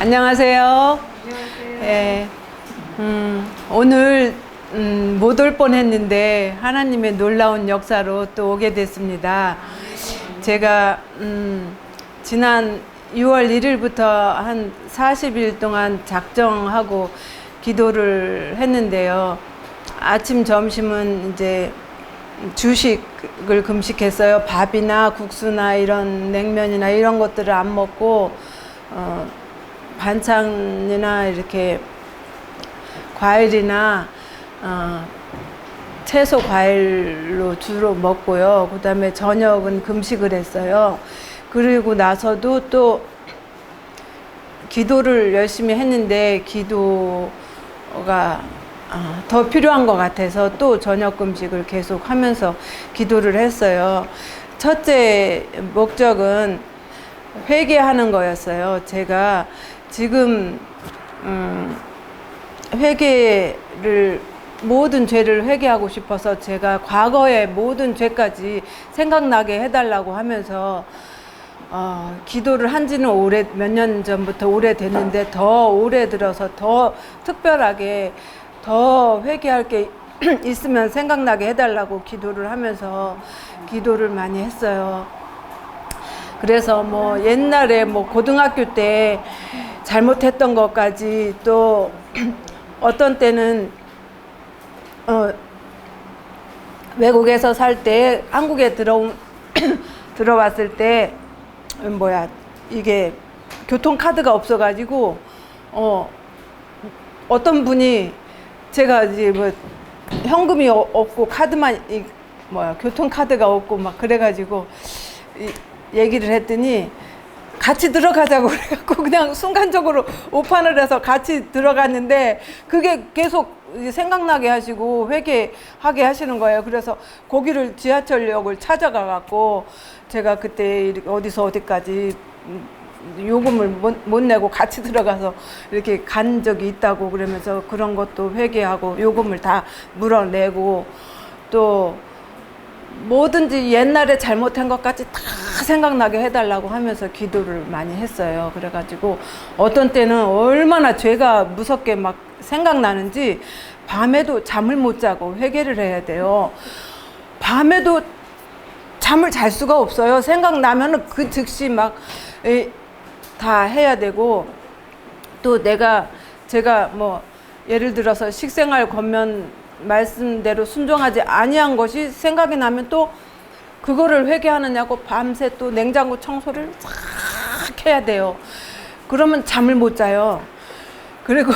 안녕하세요. 안녕하세요. 예, 오늘 못 올 뻔했는데 하나님의 놀라운 역사로 또 오게 됐습니다. 제가 지난 6월 1일부터 한 40일 동안 작정하고 기도를 했는데요. 아침, 점심은 이제 주식을 금식했어요. 밥이나 국수나 이런 냉면이나 이런 것들을 안 먹고 반찬이나 이렇게 과일이나 채소 과일로 주로 먹고요. 그 다음에 저녁은 금식을 했어요. 그리고 나서도 또 기도를 열심히 했는데 기도가 더 필요한 것 같아서 또 저녁 금식을 계속 하면서 기도를 했어요. 첫째 목적은 회개하는 거였어요. 제가 지금 회개를 모든 죄를 회개하고 싶어서 제가 과거의 모든 죄까지 생각나게 해달라고 하면서 기도를 한 지는 몇 년 전부터 오래됐는데 더 오래 들어서 더 특별하게 더 회개할 게 있으면 생각나게 해달라고 기도를 하면서 기도를 많이 했어요. 그래서 뭐 옛날에 뭐 고등학교 때 잘못했던 것까지 또 어떤 때는 외국에서 살 때 한국에 들어왔을 때 이게 교통카드가 없어가지고 어떤 분이 제가 이제 뭐 현금이 없고 카드만 교통카드가 없고 막 그래가지고 얘기를 했더니 같이 들어가자고 그래갖고 그냥 순간적으로 오판을 해서 같이 들어갔는데 그게 계속 생각나게 하시고 회개하게 하시는 거예요. 그래서 거기를 지하철역을 찾아가갖고 제가 그때 어디서 어디까지 요금을 못 내고 같이 들어가서 이렇게 간 적이 있다고 그러면서 그런 것도 회개하고 요금을 다 물어내고 또 뭐든지 옛날에 잘못한 것까지 다 생각나게 해달라고 하면서 기도를 많이 했어요. 그래가지고 어떤 때는 얼마나 죄가 무섭게 막 생각나는지 밤에도 잠을 못 자고 회개를 해야 돼요. 밤에도 잠을 잘 수가 없어요. 생각나면은 그 즉시 막 다 해야 되고 또 제가 뭐 예를 들어서 식생활 권면 말씀대로 순종하지 아니한 것이 생각이 나면 또 그거를 회개하느냐고 밤새 또 냉장고 청소를 싹 해야 돼요. 그러면 잠을 못 자요. 그리고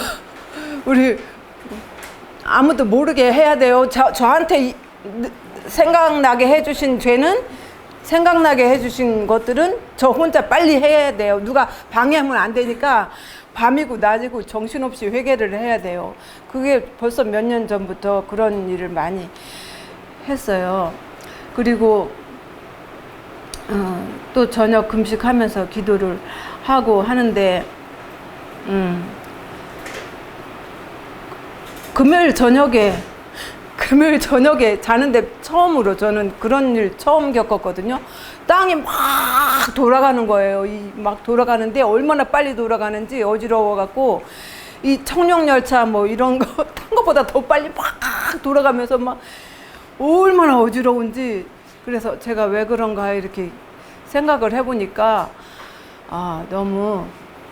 우리 아무도 모르게 해야 돼요. 저한테 생각나게 해주신 죄는 생각나게 해주신 것들은 저 혼자 빨리 해야 돼요. 누가 방해하면 안 되니까 밤이고 낮이고 정신없이 회개를 해야 돼요. 그게 벌써 몇 년 전부터 그런 일을 많이 했어요. 그리고 또 저녁 금식하면서 기도를 하고 하는데 금요일 저녁에 자는데 처음으로 저는 그런 일 처음 겪었거든요. 땅이 막 돌아가는 거예요. 막 돌아가는데 얼마나 빨리 돌아가는지 어지러워갖고 이 청룡열차 뭐 이런 거 탄 것보다 더 빨리 막 돌아가면서 막 얼마나 어지러운지 그래서 제가 왜 그런가 이렇게 생각을 해보니까 너무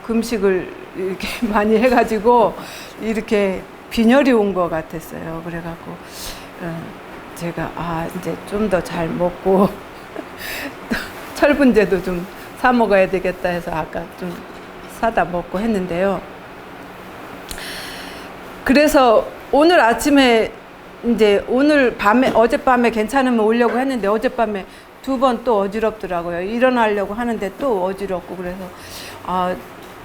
금식을 이렇게 많이 해가지고 이렇게 빈혈이 온 것 같았어요. 그래갖고 제가 이제 좀 더 잘 먹고 철분제도 좀 사 먹어야 되겠다 해서 아까 좀 사다 먹고 했는데요. 그래서 오늘 아침에 이제 어젯밤에 괜찮으면 오려고 했는데 어젯밤에 2번 또 어지럽더라고요. 일어나려고 하는데 또 어지럽고 그래서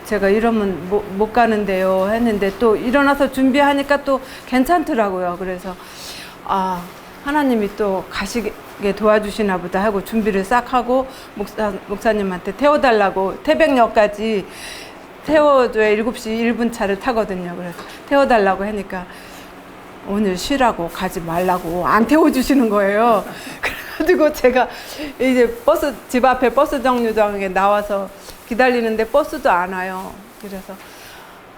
제가 이러면 못 가는데요 했는데 또 일어나서 준비하니까 또 괜찮더라고요. 그래서 하나님이 또 가시게 도와주시나 보다 하고 준비를 싹 하고 목사님한테 태워달라고 태백역까지 태워줘야 7시 1분 차를 타거든요. 그래서 태워달라고 하니까 오늘 쉬라고 가지 말라고 안 태워주시는 거예요. 그래가지고 제가 이제 집 앞에 버스 정류장에 나와서 기다리는데 버스도 안 와요. 그래서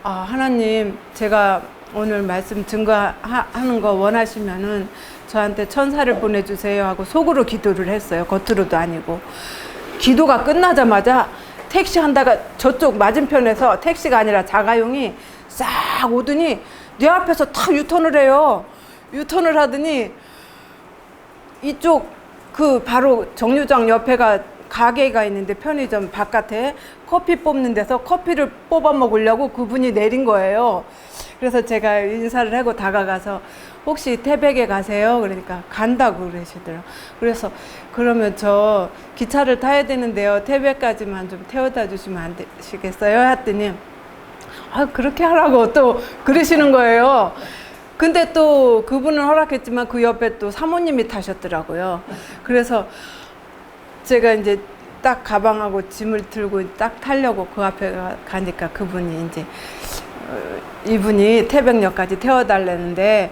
하나님, 제가 오늘 말씀 증거하는 거 원하시면은 저한테 천사를 보내주세요 하고 속으로 기도를 했어요. 겉으로도 아니고. 기도가 끝나자마자 택시 한다가 저쪽 맞은편에서 택시가 아니라 자가용이 싹 오더니 내 앞에서 탁 유턴을 해요. 유턴을 하더니 이쪽 바로 정류장 옆에가 가게가 있는데 편의점 바깥에 커피 뽑는 데서 커피를 뽑아 먹으려고 그분이 내린 거예요. 그래서 제가 인사를 하고 다가가서 혹시 태백에 가세요? 그러니까 간다고 그러시더라고요. 그래서 그러면 저 기차를 타야 되는데요. 태백까지만 좀 태워다 주시면 안 되시겠어요? 했더니 그렇게 하라고 또 그러시는 거예요. 근데 또 그분은 허락했지만 그 옆에 또 사모님이 타셨더라고요. 그래서 제가 이제 딱 가방하고 짐을 들고 딱 타려고 그 앞에 가니까 그분이 이제 이분이 태백역까지 태워달라는데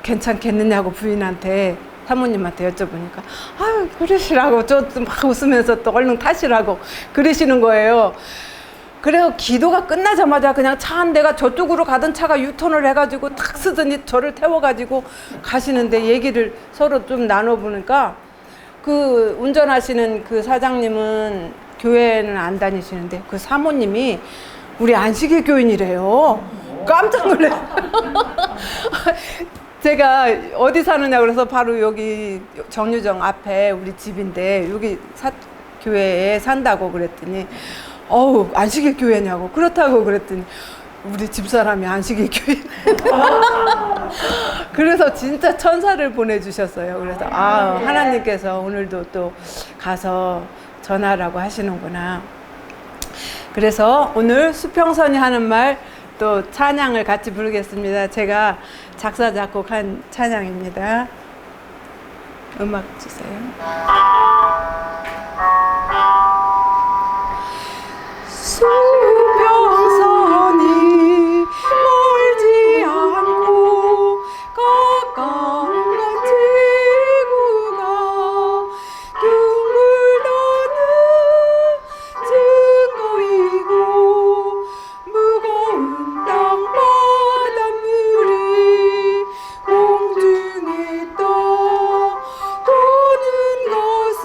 괜찮겠느냐고 부인한테 사모님한테 여쭤보니까 그러시라고 저 막 웃으면서 또 얼른 타시라고 그러시는 거예요. 그래서 기도가 끝나자마자 그냥 차 한 대가 저쪽으로 가던 차가 유턴을 해가지고 탁 쓰더니 저를 태워가지고 가시는데 얘기를 서로 좀 나눠보니까 그 운전하시는 그 사장님은 교회는 안 다니시는데 그 사모님이 우리 안식일 교인이래요. 깜짝 놀랐어요. 제가 어디 사느냐 그래서 바로 여기 정류장 앞에 우리 집인데 여기 교회에 산다고 그랬더니 안식일 교회냐고 그렇다고 그랬더니 우리 집사람이 안식일 교회. 그래서 진짜 천사를 보내주셨어요. 그래서 하나님께서 오늘도 또 가서 전하라고 하시는구나. 그래서 오늘 수평선이 하는 말 또 찬양을 같이 부르겠습니다. 제가 작사 작곡한 찬양입니다. 음악 주세요. 수평선이 멀지 않고 가까운 지구가 둥글 도는 증거이고 무거운 땅바닷물이 공중에 떠도는 것은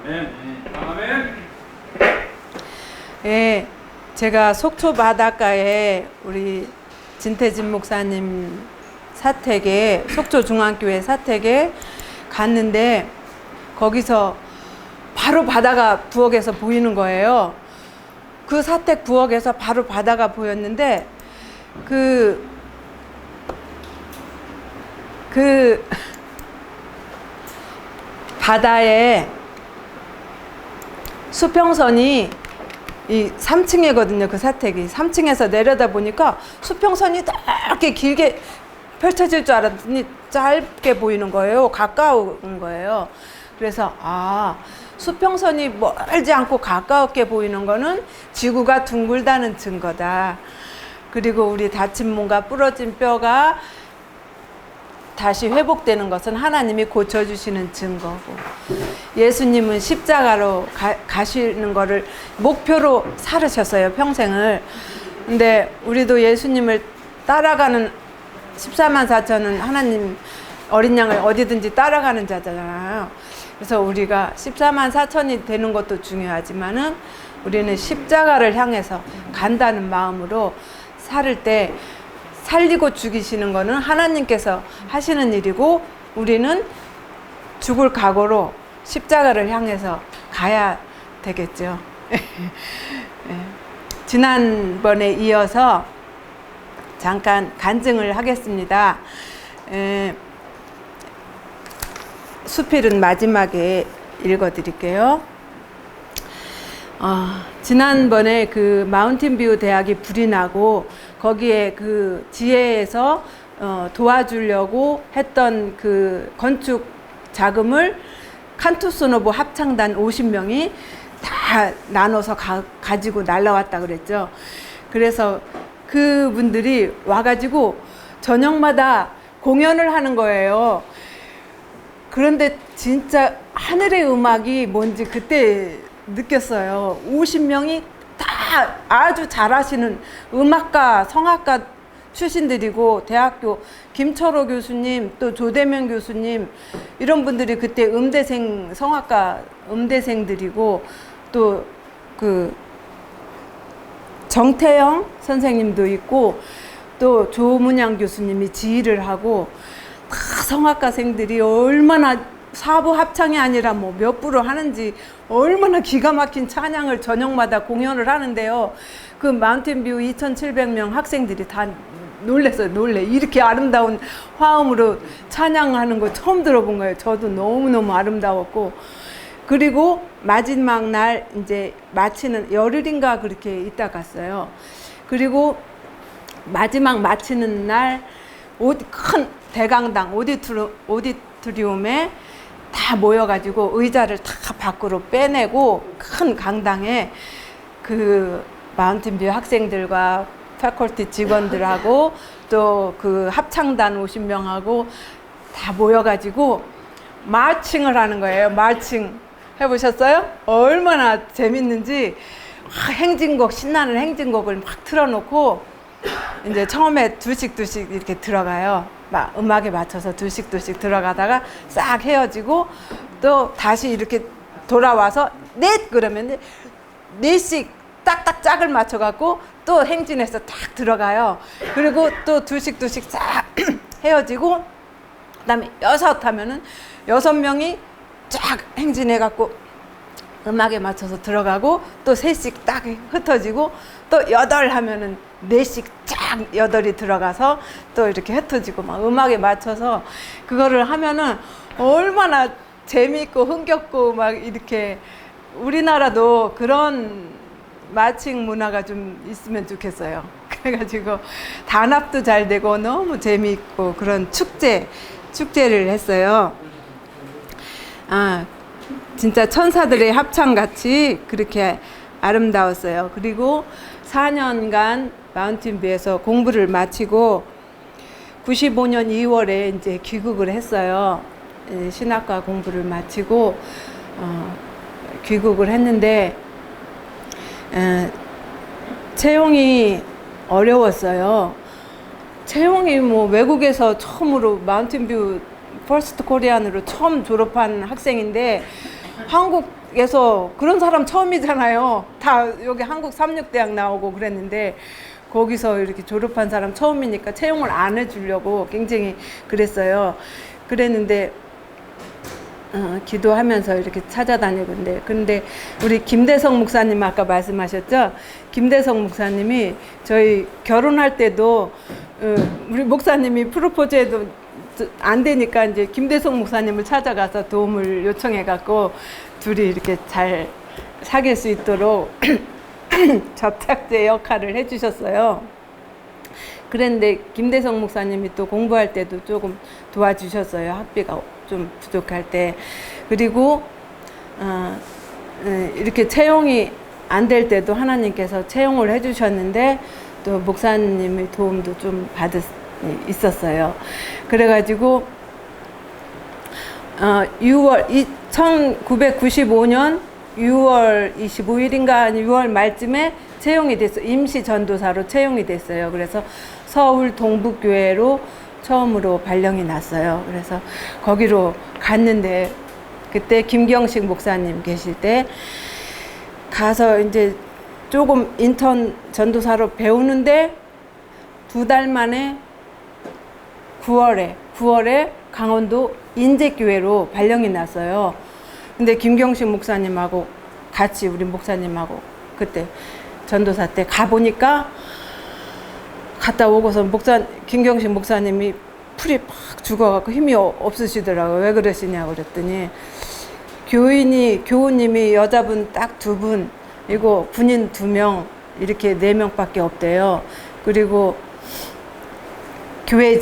아멘. 예, 제가 속초 바닷가에 우리 진태진 목사님 사택에, 속초 중앙교회 사택에 갔는데 거기서 바로 바다가 부엌에서 보이는 거예요. 그 사택 부엌에서 바로 바다가 보였는데 그 바다에 수평선이 이 3층이거든요. 그 사택이 3층에서 내려다 보니까 수평선이 이렇게 길게 펼쳐질 줄 알았더니 짧게 보이는 거예요. 가까운 거예요. 그래서 수평선이 멀지 않고 가깝게 보이는 거는 지구가 둥글다는 증거다. 그리고 우리 다친 몸과 부러진 뼈가 다시 회복되는 것은 하나님이 고쳐주시는 증거고, 예수님은 십자가로 가시는 거를 목표로 살으셨어요, 평생을. 근데 우리도 예수님을 따라가는 14만 4천은 하나님 어린 양을 어디든지 따라가는 자잖아요. 그래서 우리가 14만 4천이 되는 것도 중요하지만은 우리는 십자가를 향해서 간다는 마음으로 살을 때 살리고 죽이시는 거는 하나님께서 하시는 일이고, 우리는 죽을 각오로 십자가를 향해서 가야 되겠죠. 지난번에 이어서 잠깐 간증을 하겠습니다. 수필은 마지막에 읽어드릴게요. 지난번에 그 마운틴뷰 대학이 불이 나고 거기에 그 지혜에서 도와주려고 했던 그 건축 자금을 칸투스노브 합창단 50명이 다 나눠서 가지고 날라왔다 그랬죠. 그래서 그분들이 와가지고 저녁마다 공연을 하는 거예요. 그런데 진짜 하늘의 음악이 뭔지 그때 느꼈어요. 50명이 다 아주 잘하시는 음악가, 성악가 출신들이고, 대학교 김철호 교수님, 또 조대명 교수님, 이런 분들이 그때 음대생, 성악가 음대생들이고, 또 그 정태영 선생님도 있고, 또 조문양 교수님이 지휘를 하고, 다 성악가생들이 얼마나 사부 합창이 아니라 뭐 몇 부를 하는지 얼마나 기가 막힌 찬양을 저녁마다 공연을 하는데요. 그 마운틴뷰 2,700명 학생들이 다 놀랬어요. 이렇게 아름다운 화음으로 찬양하는 거 처음 들어본 거예요. 저도 너무너무 아름다웠고, 그리고 마지막 날 이제 마치는 열흘인가 그렇게 있다 갔어요. 그리고 마지막 마치는 날 큰 대강당 오디토리움에 다 모여가지고 의자를 다 밖으로 빼내고 큰 강당에 그 마운틴뷰 학생들과 패컬티 직원들하고 또 그 합창단 50명하고 다 모여가지고 마칭을 하는 거예요. 마칭 해보셨어요? 얼마나 재밌는지. 행진곡, 신나는 행진곡을 막 틀어놓고 이제 처음에 둘씩 이렇게 들어가요. 막 음악에 맞춰서 둘씩 들어가다가 싹 헤어지고 또 다시 이렇게 돌아와서 넷 그러면 넷씩 딱딱 짝을 맞춰갖고 또 행진해서 딱 들어가요. 그리고 또 둘씩 싹 헤어지고 그다음에 여섯 하면은 6명이 쫙 행진해갖고 음악에 맞춰서 들어가고 또 셋씩 딱 흩어지고 또 8 하면은 4씩 쫙 8이 들어가서 또 이렇게 흩어지고 막 음악에 맞춰서 그거를 하면은 얼마나 재미있고 흥겹고 막 이렇게 우리나라도 그런 마칭 문화가 좀 있으면 좋겠어요. 그래가지고 단합도 잘 되고 너무 재미있고 그런 축제를 했어요. 진짜 천사들의 합창같이 그렇게 아름다웠어요. 그리고 4년간 마운틴뷰에서 공부를 마치고 95년 2월에 이제 귀국을 했어요. 신학과 공부를 마치고 귀국을 했는데 채용이 어려웠어요. 채용이 뭐 외국에서 처음으로 마운틴뷰 퍼스트 코리안으로 처음 졸업한 학생인데 한국에서 그런 사람 처음이잖아요. 다 여기 한국 삼육대학 나오고 그랬는데 거기서 이렇게 졸업한 사람 처음이니까 채용을 안 해주려고 굉장히 그랬어요. 그랬는데 기도하면서 이렇게 찾아다니고 근데 우리 김대성 목사님 아까 말씀하셨죠? 김대성 목사님이 저희 결혼할 때도 우리 목사님이 프로포즈해도 안 되니까 이제 김대성 목사님을 찾아가서 도움을 요청해 갖고 둘이 이렇게 잘 사귈 수 있도록 접착제 역할을 해주셨어요. 그런데 김대성 목사님이 또 공부할 때도 조금 도와주셨어요. 학비가 좀 부족할 때. 그리고 이렇게 채용이 안 될 때도 하나님께서 채용을 해주셨는데 또 목사님의 도움도 좀 있었어요. 그래가지고 1995년 6월 25일인가 아니 6월 말쯤에 채용이 됐어요. 임시 전도사로 채용이 됐어요. 그래서 서울 동북교회로 처음으로 발령이 났어요. 그래서 거기로 갔는데 그때 김경식 목사님 계실 때 가서 이제 조금 인턴 전도사로 배우는데 2달 만에 9월에 강원도 인제교회로 발령이 났어요. 근데 김경식 목사님하고 같이 우리 목사님하고 그때 전도사 때 가보니까 갔다 오고서 김경식 목사님이 풀이 팍 죽어갖고 힘이 없으시더라고요. 왜 그러시냐고 그랬더니 교우님이 여자분 딱 2분, 그리고 군인 2명, 이렇게 4명밖에 없대요. 그리고 교회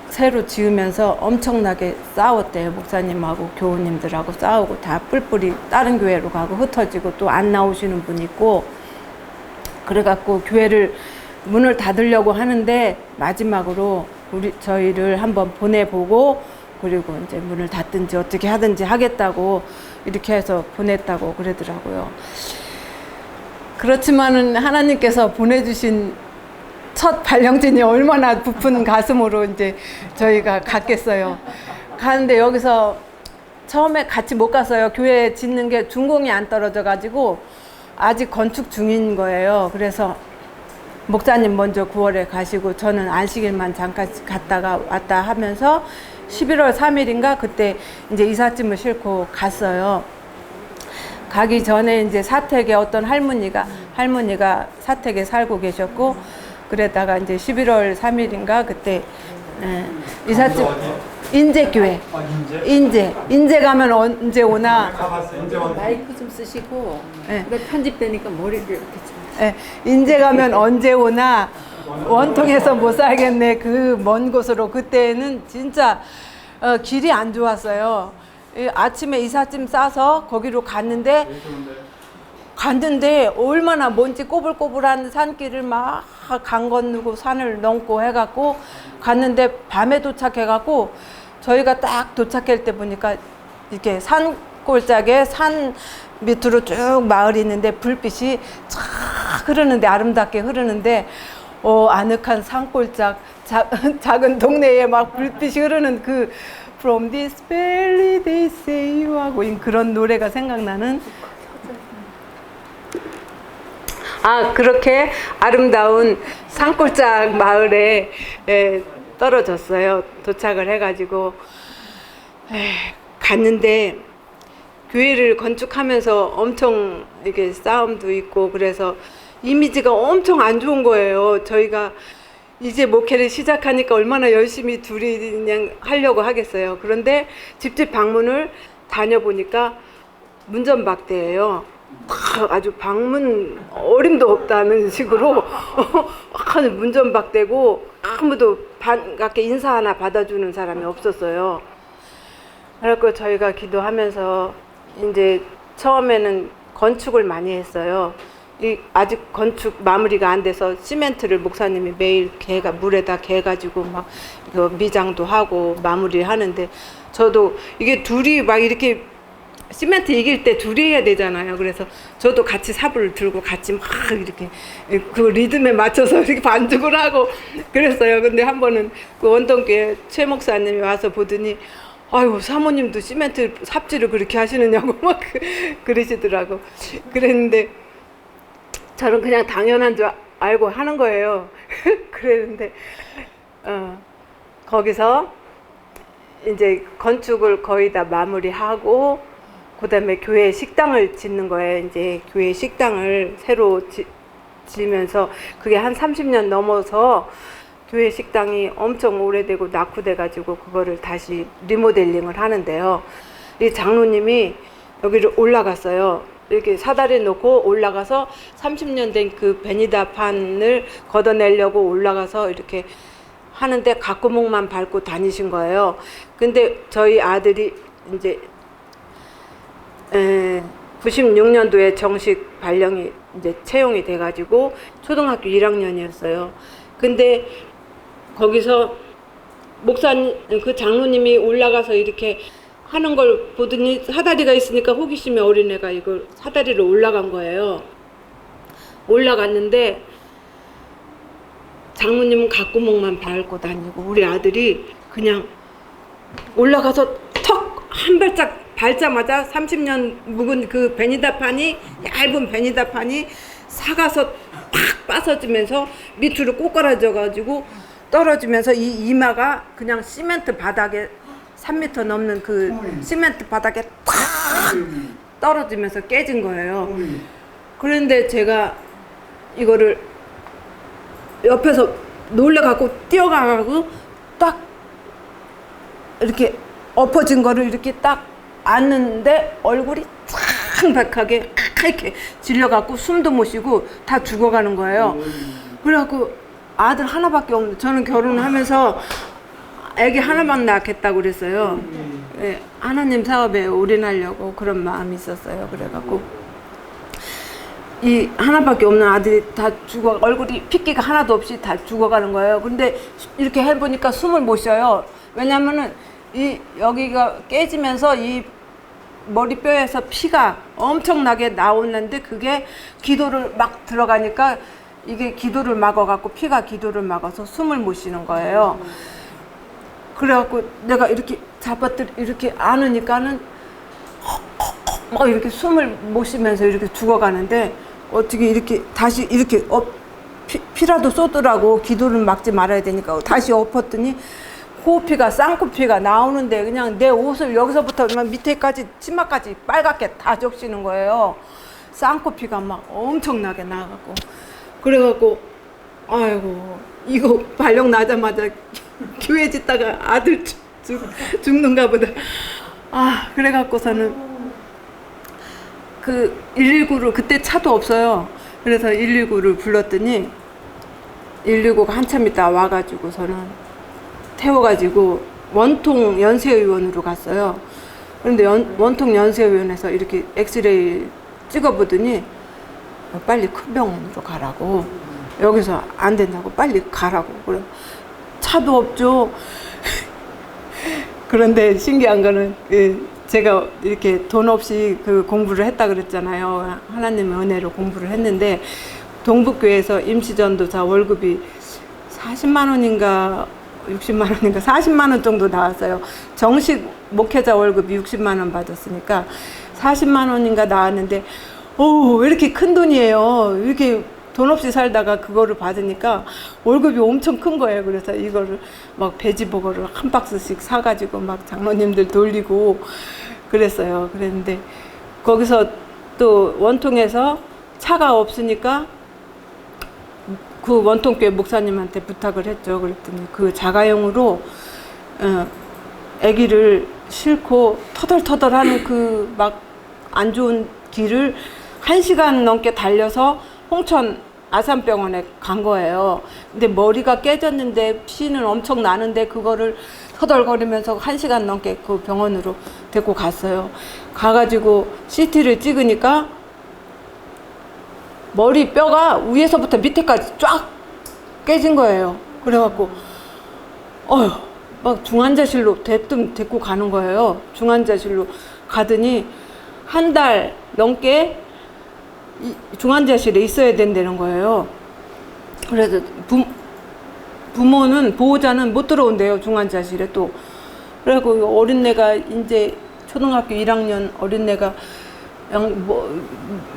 새로 지으면서 엄청나게 싸웠대요. 목사님하고 교우님들하고 싸우고 다 뿔뿔이 다른 교회로 가고 흩어지고 또 안 나오시는 분 있고 그래갖고 교회를 문을 닫으려고 하는데 마지막으로 저희를 한번 보내보고 그리고 이제 문을 닫든지 어떻게 하든지 하겠다고 이렇게 해서 보냈다고 그러더라고요. 그렇지만은 하나님께서 보내주신 첫 발령진이 얼마나 부푼 가슴으로 이제 저희가 갔겠어요. 가는데 여기서 처음에 같이 못 갔어요. 교회 짓는 게 준공이 안 떨어져 가지고 아직 건축 중인 거예요. 그래서 목사님 먼저 9월에 가시고 저는 안식일만 잠깐 갔다가 왔다 하면서 11월 3일인가 그때 이제 이삿짐을 싣고 갔어요. 가기 전에 이제 사택에 어떤 할머니가 사택에 살고 계셨고 그랬다가 이제 11월 3일인가 그때 이삿짐 인제교회 인제 가면 언제 오나 마이크 좀 쓰시고 그래 편집되니까 머리를 이렇게 좀 인제 가면 언제 오나 원통에서 못 살겠네. 그 먼 곳으로 그때는 진짜 길이 안 좋았어요. 아침에 이삿짐 싸서 거기로 갔는데 얼마나 먼지 꼬불꼬불한 산길을 막 강 건너고 산을 넘고 해갖고 갔는데 밤에 도착해갖고 저희가 딱 도착할 때 보니까 이렇게 산 꼴짝에 산 밑으로 쭉 마을이 있는데 불빛이 쫙 흐르는데 아름답게 흐르는데 아늑한 산골짝 작은 동네에 막 불빛이 흐르는 그 From this valley they say you 하고 그런 노래가 생각나는 그렇게 아름다운 산골짝 마을에 떨어졌어요. 도착을 해가지고 갔는데 교회를 건축하면서 엄청 이게 싸움도 있고 그래서 이미지가 엄청 안 좋은 거예요. 저희가 이제 목회를 시작하니까 얼마나 열심히 둘이 그냥 하려고 하겠어요. 그런데 집집 방문을 다녀보니까 문전박대예요. 아주 방문 어림도 없다는 식으로 문전박대고 아무도 반갑게 인사 하나 받아주는 사람이 없었어요. 그래서 저희가 기도하면서 이제 처음에는 건축을 많이 했어요. 아직 건축 마무리가 안 돼서 시멘트를 목사님이 매일 물에다 개가지고 막 미장도 하고 마무리를 하는데 저도 이게 둘이 막 이렇게 시멘트 이길 때 둘이 해야 되잖아요. 그래서 저도 같이 사부를 들고 같이 막 이렇게 그 리듬에 맞춰서 이렇게 반죽을 하고 그랬어요. 근데 한 번은 그 원동교회 최 목사님이 와서 보더니 아유, 사모님도 시멘트 삽질을 그렇게 하시느냐고 막 그러시더라고. 그랬는데 저는 그냥 당연한 줄 알고 하는 거예요. 그랬는데 거기서 이제 건축을 거의 다 마무리하고 그다음에 교회 식당을 짓는 거예요. 이제 교회 식당을 새로 지으면서 그게 한 30년 넘어서 교회 식당이 엄청 오래되고 낙후돼가지고 그거를 다시 리모델링을 하는데요. 이 장로님이 여기를 올라갔어요. 이렇게 사다리 놓고 올라가서 30년 된 그 베니다판을 걷어내려고 올라가서 이렇게 하는데 각구목만 밟고 다니신 거예요. 근데 저희 아들이 이제 96년도에 정식 발령이 이제 채용이 돼가지고 초등학교 1학년이었어요. 근데 거기서 목사님, 그 장로님이 올라가서 이렇게 하는 걸 보더니 사다리가 있으니까 호기심에 어린애가 이걸 사다리로 올라간 거예요. 올라갔는데 장로님은 각구목만 밟고 다니고 우리 아들이 그냥 올라가서 턱 한 발짝 밟자마자 30년 묵은 그 베니다판이 얇은 베니다판이 사가서 팍 빠서지면서 밑으로 꼬꾸라져 가지고 떨어지면서 이 이마가 그냥 시멘트 바닥에 3m 넘는 그 시멘트 바닥에 탁 떨어지면서 깨진 거예요. 그런데 제가 이거를 옆에서 놀래갖고 뛰어가고 딱 이렇게 엎어진 거를 이렇게 딱 앉는데 얼굴이 창백하게 이렇게 질려갖고 숨도 못 쉬고 다 죽어가는 거예요. 그래갖고 아들 하나밖에 없는데 저는 결혼하면서 애기 하나만 낳겠다고 그랬어요. 예, 하나님 사업에 올인하려고 그런 마음이 있었어요. 그래갖고 이 하나밖에 없는 아들이 다 죽어, 얼굴이 핏기가 하나도 없이 다 죽어가는 거예요. 근데 이렇게 해보니까 숨을 못 쉬어요. 왜냐면은 이 여기가 깨지면서 이 머리뼈에서 피가 엄청나게 나오는데 그게 기도를 막 들어가니까 이게 기도를 막아갖고 피가 기도를 막아서 숨을 못 쉬는 거예요. 그래갖고 내가 이렇게 이렇게 안으니까는 막 이렇게 숨을 못 쉬면서 이렇게 죽어가는데 어떻게 이렇게 다시 이렇게 피라도 쏟으라고 기도를 막지 말아야 되니까 다시 엎었더니 호피가 쌍코피가 나오는데 그냥 내 옷을 여기서부터 밑에까지 치마까지 빨갛게 다 적시는 거예요. 쌍코피가 막 엄청나게 나가고 그래갖고 아이고 이거 발령 나자마자 교회 짓다가 아들 죽는가 보다. 아 그래갖고서는 그 119를 그때 차도 없어요. 그래서 119를 불렀더니 119가 한참 있다 와가지고서는 태워가지고 원통 연세의원으로 갔어요. 그런데 원통 연세의원에서 이렇게 엑스레이 찍어보더니 빨리 큰 병원으로 가라고, 여기서 안 된다고 빨리 가라고. 그래 차도 없죠. 그런데 신기한 거는 제가 이렇게 돈 없이 그 공부를 했다 그랬잖아요. 하나님의 은혜로 공부를 했는데 동북교회에서 임시전도사 월급이 40만 원인가 60만 원인가 40만 원 정도 나왔어요. 정식 목회자 월급이 60만 원 받았으니까 40만 원인가 나왔는데 왜 이렇게 큰 돈이에요. 이렇게 돈 없이 살다가 그거를 받으니까 월급이 엄청 큰 거예요. 그래서 이거를 막 베지버거를 한 박스씩 사가지고 막 장로님들 돌리고 그랬어요. 그랬는데 거기서 또 원통에서 차가 없으니까 그 원통교회 목사님한테 부탁을 했죠. 그랬더니 그 자가용으로 아기를 싣고 터덜터덜하는 그 막 안 좋은 길을 1시간 넘게 달려서 홍천 아산병원에 간 거예요. 근데 머리가 깨졌는데 피는 엄청 나는데 그거를 터덜거리면서 1시간 넘게 그 병원으로 데리고 갔어요. 가가지고 CT를 찍으니까 머리 뼈가 위에서부터 밑에까지 쫙 깨진 거예요. 그래갖고 막 중환자실로 대뜸 데리고 가는 거예요. 중환자실로 가더니 한 달 넘게 중환자실에 있어야 된다는 거예요. 그래서 부모는 보호자는 못 들어온대요. 중환자실에 또 그래갖고 어린애가 이제 초등학교 1학년 어린애가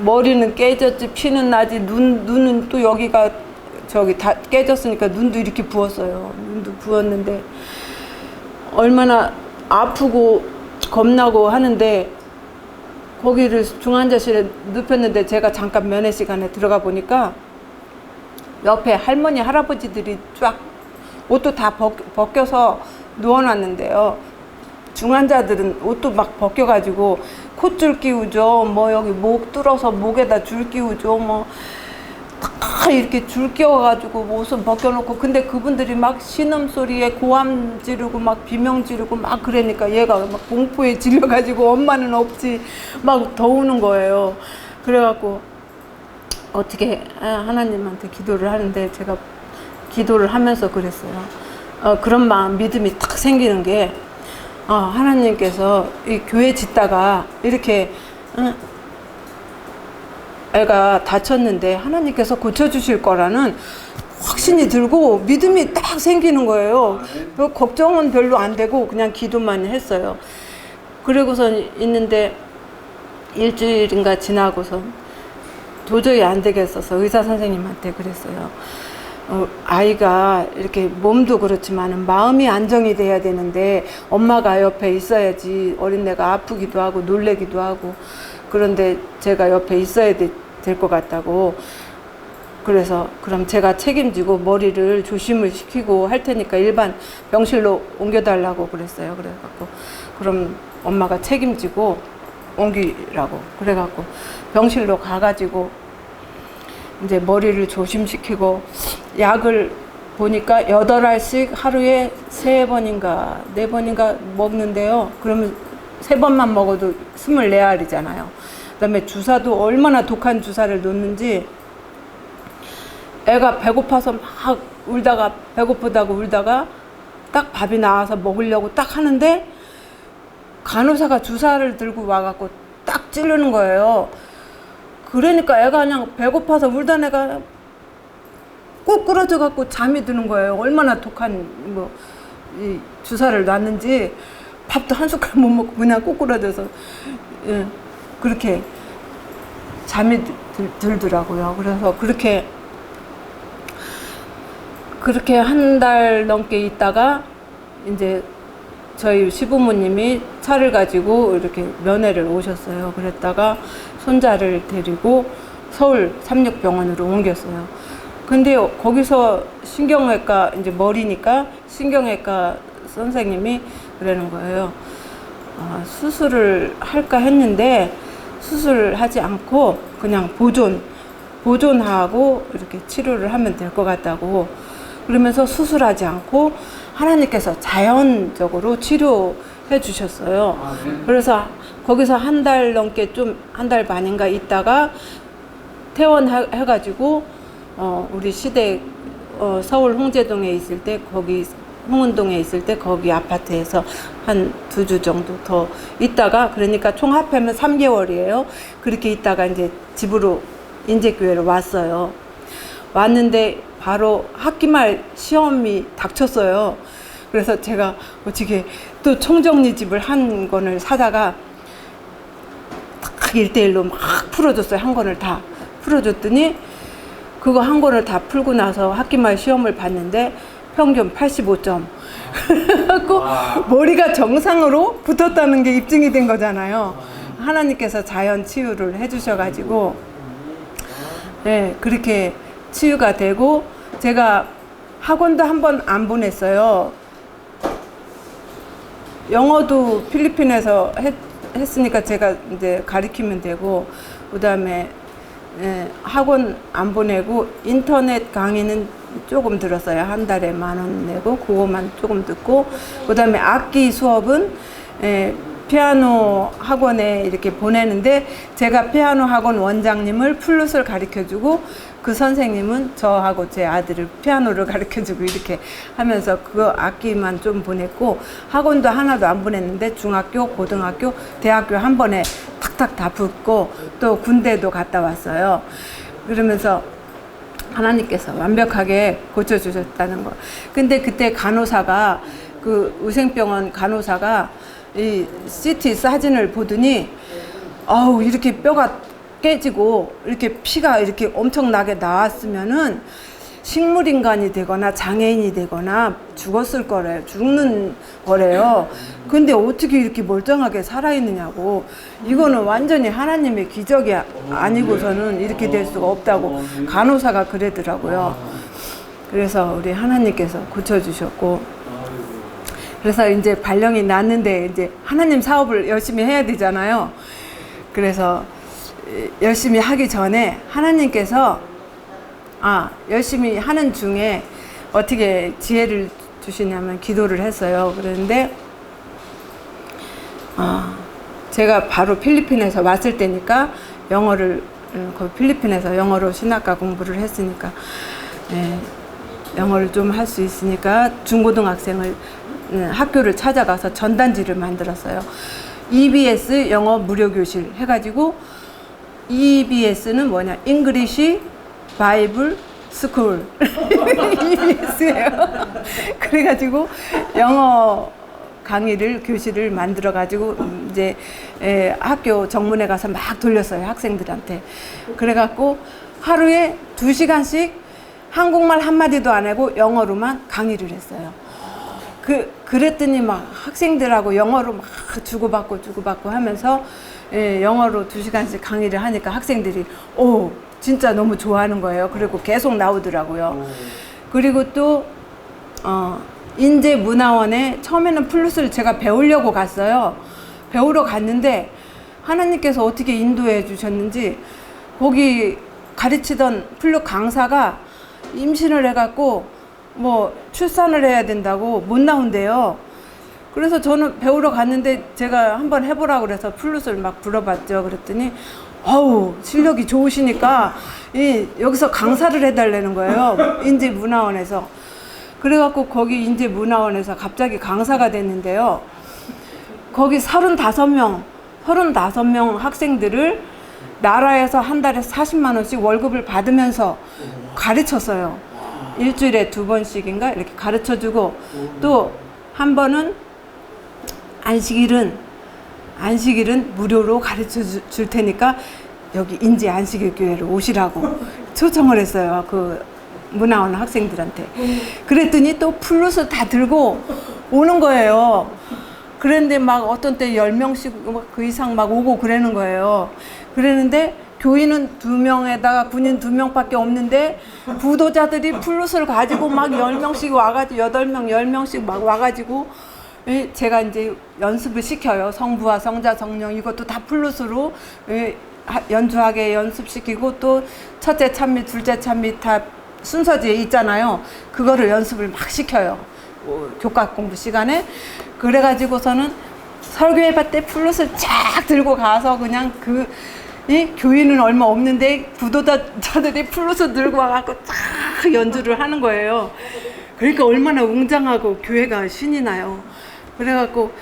머리는 깨졌지, 피는 나지, 눈은 또 여기가 저기 다 깨졌으니까 눈도 이렇게 부었어요. 눈도 부었는데 얼마나 아프고 겁나고 하는데 거기를 중환자실에 눕혔는데 제가 잠깐 면회 시간에 들어가 보니까 옆에 할머니 할아버지들이 쫙 옷도 다 벗겨서 누워놨는데요. 중환자들은 옷도 막 벗겨가지고 콧줄 끼우죠. 뭐 여기 목 뚫어서 목에다 줄 끼우죠. 뭐 다 이렇게 줄 끼워가지고 옷은 벗겨놓고, 근데 그분들이 막 신음소리에 고함 지르고 막 비명 지르고 막 그러니까 얘가 막 공포에 질려가지고 엄마는 없지 막 더 우는 거예요. 그래갖고 어떻게 하나님한테 기도를 하는데 제가 기도를 하면서 그랬어요. 그런 마음, 믿음이 탁 생기는 게 하나님께서 이 교회 짓다가 이렇게 애가 다쳤는데 하나님께서 고쳐주실 거라는 확신이 들고 믿음이 딱 생기는 거예요. 걱정은 별로 안 되고 그냥 기도만 했어요. 그러고서 있는데 일주일인가 지나고서 도저히 안 되겠어서 의사 선생님한테 그랬어요. 아이가 이렇게 몸도 그렇지만 마음이 안정이 돼야 되는데 엄마가 옆에 있어야지 어린애가 아프기도 하고 놀래기도 하고, 그런데 제가 옆에 있어야 될 것 같다고. 그래서 그럼 제가 책임지고 머리를 조심을 시키고 할 테니까 일반 병실로 옮겨달라고 그랬어요. 그래갖고 그럼 엄마가 책임지고 옮기라고 그래갖고 병실로 가가지고 이제 머리를 조심시키고 약을 보니까 8알씩 하루에 3번인가 4번인가 먹는데요. 그러면 3번만 먹어도 24알이잖아요. 그다음에 주사도 얼마나 독한 주사를 놓는지, 애가 배고파서 막 울다가 배고프다고 울다가 딱 밥이 나와서 먹으려고 딱 하는데 간호사가 주사를 들고 와갖고 딱 찌르는 거예요. 그러니까 애가 그냥 배고파서 울던 애가 꼭 끌어져 갖고 잠이 드는 거예요. 얼마나 독한 이 주사를 놨는지. 밥도 한 숟갈 못 먹고 그냥 꼬꾸라져서 그렇게 잠이 들더라고요. 그래서 그렇게 한 달 넘게 있다가 이제 저희 시부모님이 차를 가지고 이렇게 면회를 오셨어요. 그랬다가 손자를 데리고 서울 삼육병원으로 옮겼어요. 근데 거기서 신경외과, 이제 머리니까 신경외과 선생님이 그러는 거예요. 수술을 할까 했는데 수술하지 않고 그냥 보존하고 이렇게 치료를 하면 될 것 같다고. 그러면서 수술하지 않고 하나님께서 자연적으로 치료해 주셨어요. 그래서 거기서 한 달 넘게, 좀 한 달 반인가 있다가 퇴원해가지고 우리 시댁 서울 홍제동에 있을 때, 거기 홍은동에 있을 때 거기 아파트에서 한 2주 정도 더 있다가, 그러니까 총 합하면 3개월이에요. 그렇게 있다가 이제 집으로 인제교회로 왔어요. 왔는데 바로 학기말 시험이 닥쳤어요. 그래서 제가 어떻게 또 총정리집을 한 권을 사다가 딱 1대1로 막 풀어줬어요. 한 권을 다 풀어줬더니 그거 한 권을 다 풀고 나서 학기말 시험을 봤는데 평균 85점. 그래갖고 머리가 정상으로 붙었다는 게 입증이 된 거잖아요. 하나님께서 자연 치유를 해주셔가지고, 네, 그렇게 치유가 되고, 제가 학원도 한 번 안 보냈어요. 영어도 필리핀에서 했으니까 제가 이제 가르치면 되고, 그 다음에 학원 안 보내고 인터넷 강의는 조금 들었어요. 한 달에 10,000원 내고 그거만 조금 듣고, 그 다음에 악기 수업은 피아노 학원에 이렇게 보내는데, 제가 피아노 학원 원장님을 플룻을 가르쳐주고 그 선생님은 저하고 제 아들을 피아노를 가르쳐주고 이렇게 하면서 그 악기만 좀 보냈고, 학원도 하나도 안 보냈는데 중학교, 고등학교, 대학교 한 번에 탁탁 다 붙고 또 군대도 갔다 왔어요. 그러면서 하나님께서 완벽하게 고쳐주셨다는 거. 근데 그때 간호사가 그 의생병원 간호사가 이 CT 사진을 보더니 아우 이렇게 뼈가 깨지고 이렇게 피가 이렇게 엄청나게 나왔으면은 식물인간이 되거나 장애인이 되거나 죽었을 거래요. 죽는 거래요. 근데 어떻게 이렇게 멀쩡하게 살아있느냐고. 이거는 완전히 하나님의 기적이 아니고서는 이렇게 될 수가 없다고 간호사가 그러더라고요. 그래서 우리 하나님께서 고쳐주셨고, 그래서 이제 발령이 났는데 이제 하나님 사업을 열심히 해야 되잖아요. 그래서 열심히 하기 전에 하나님께서 열심히 하는 중에 어떻게 지혜를 주시냐면 기도를 했어요. 그런데 제가 바로 필리핀에서 왔을 때니까 영어를 그 필리핀에서 영어로 신학과 공부를 했으니까 영어를 좀 할 수 있으니까 중고등학생을 학교를 찾아가서 전단지를 만들었어요. EBS 영어 무료 교실 해가지고 EBS는 뭐냐? English 바이블 스쿨 EBS예요. 그래가지고 영어 강의를 교실을 만들어 가지고 이제 학교 정문에 가서 막 돌렸어요, 학생들한테. 그래갖고 하루에 2시간씩 한국말 한마디도 안 하고 영어로만 강의를 했어요. 그랬더니 막 학생들하고 영어로 막 주고받고 하면서 영어로 2시간씩 강의를 하니까 학생들이 진짜 너무 좋아하는 거예요. 그리고 계속 나오더라고요. 그리고 또 인제문화원에 처음에는 플룻을 제가 배우려고 갔어요. 배우러 갔는데 하나님께서 어떻게 인도해 주셨는지 거기 가르치던 플룻 강사가 임신을 해갖고 뭐 출산을 해야 된다고 못 나온대요. 그래서 저는 배우러 갔는데 제가 한번 해보라고 그래서 플룻을 막 불어봤죠. 그랬더니 실력이 좋으시니까 여기서 강사를 해달라는 거예요. 인제문화원에서. 그래갖고 거기 인제문화원에서 갑자기 강사가 됐는데요. 거기 35명 학생들을 나라에서 한 달에 40만 원씩 월급을 받으면서 가르쳤어요. 일주일에 2번씩인가 이렇게 가르쳐주고, 또 한 번은 안식일은 무료로 가르쳐 줄 테니까 여기 인제 안식일 교회로 오시라고 초청을 했어요. 그 문화원 학생들한테. 그랬더니 또 플룻을 다 들고 오는 거예요. 그런데 막 어떤 때 10명씩 그 이상 막 오고 그러는 거예요. 그러는데 교인은 2명에다가 군인 2명밖에 없는데 부도자들이 플룻을 가지고 막 10명씩 와가지고 8명, 10명씩 막 와가지고 제가 이제 연습을 시켜요. 성부와 성자, 성령 이것도 다 플룻으로 연주하게 연습시키고, 또 첫째 찬미, 둘째 찬미 다 순서지에 있잖아요. 그거를 연습을 막 시켜요. 교과 공부 시간에. 그래가지고서는 설교회 때 플룻을 쫙 들고 가서 그냥 교인은 얼마 없는데 부도자들이 플룻을 들고 와갖고 쫙 연주를 하는 거예요. 그러니까 얼마나 웅장하고 교회가 신이 나요. 그래갖고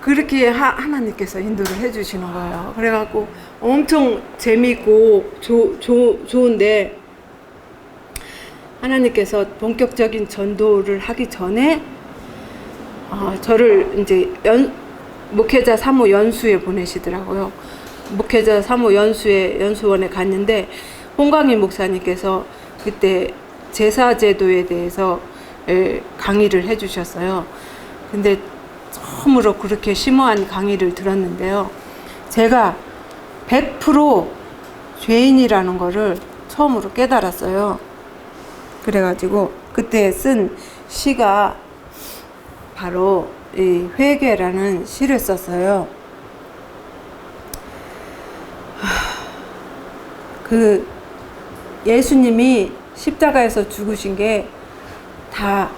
그렇게 하나님께서 인도를 해주시는 거예요. 그래갖고 엄청 재미있고 좋은데, 하나님께서 본격적인 전도를 하기 전에 저를 이제 목회자 사모 연수에 보내시더라고요. 목회자 사모 연수원에 갔는데 홍광희 목사님께서 그때 제사제도에 대해서 강의를 해주셨어요. 근데 처음으로 그렇게 심오한 강의를 들었는데요. 제가 100% 죄인이라는 거를 처음으로 깨달았어요. 그래가지고 그때 쓴 시가 바로 이 회개라는 시를 썼어요. 그 예수님이 십자가에서 죽으신 게 다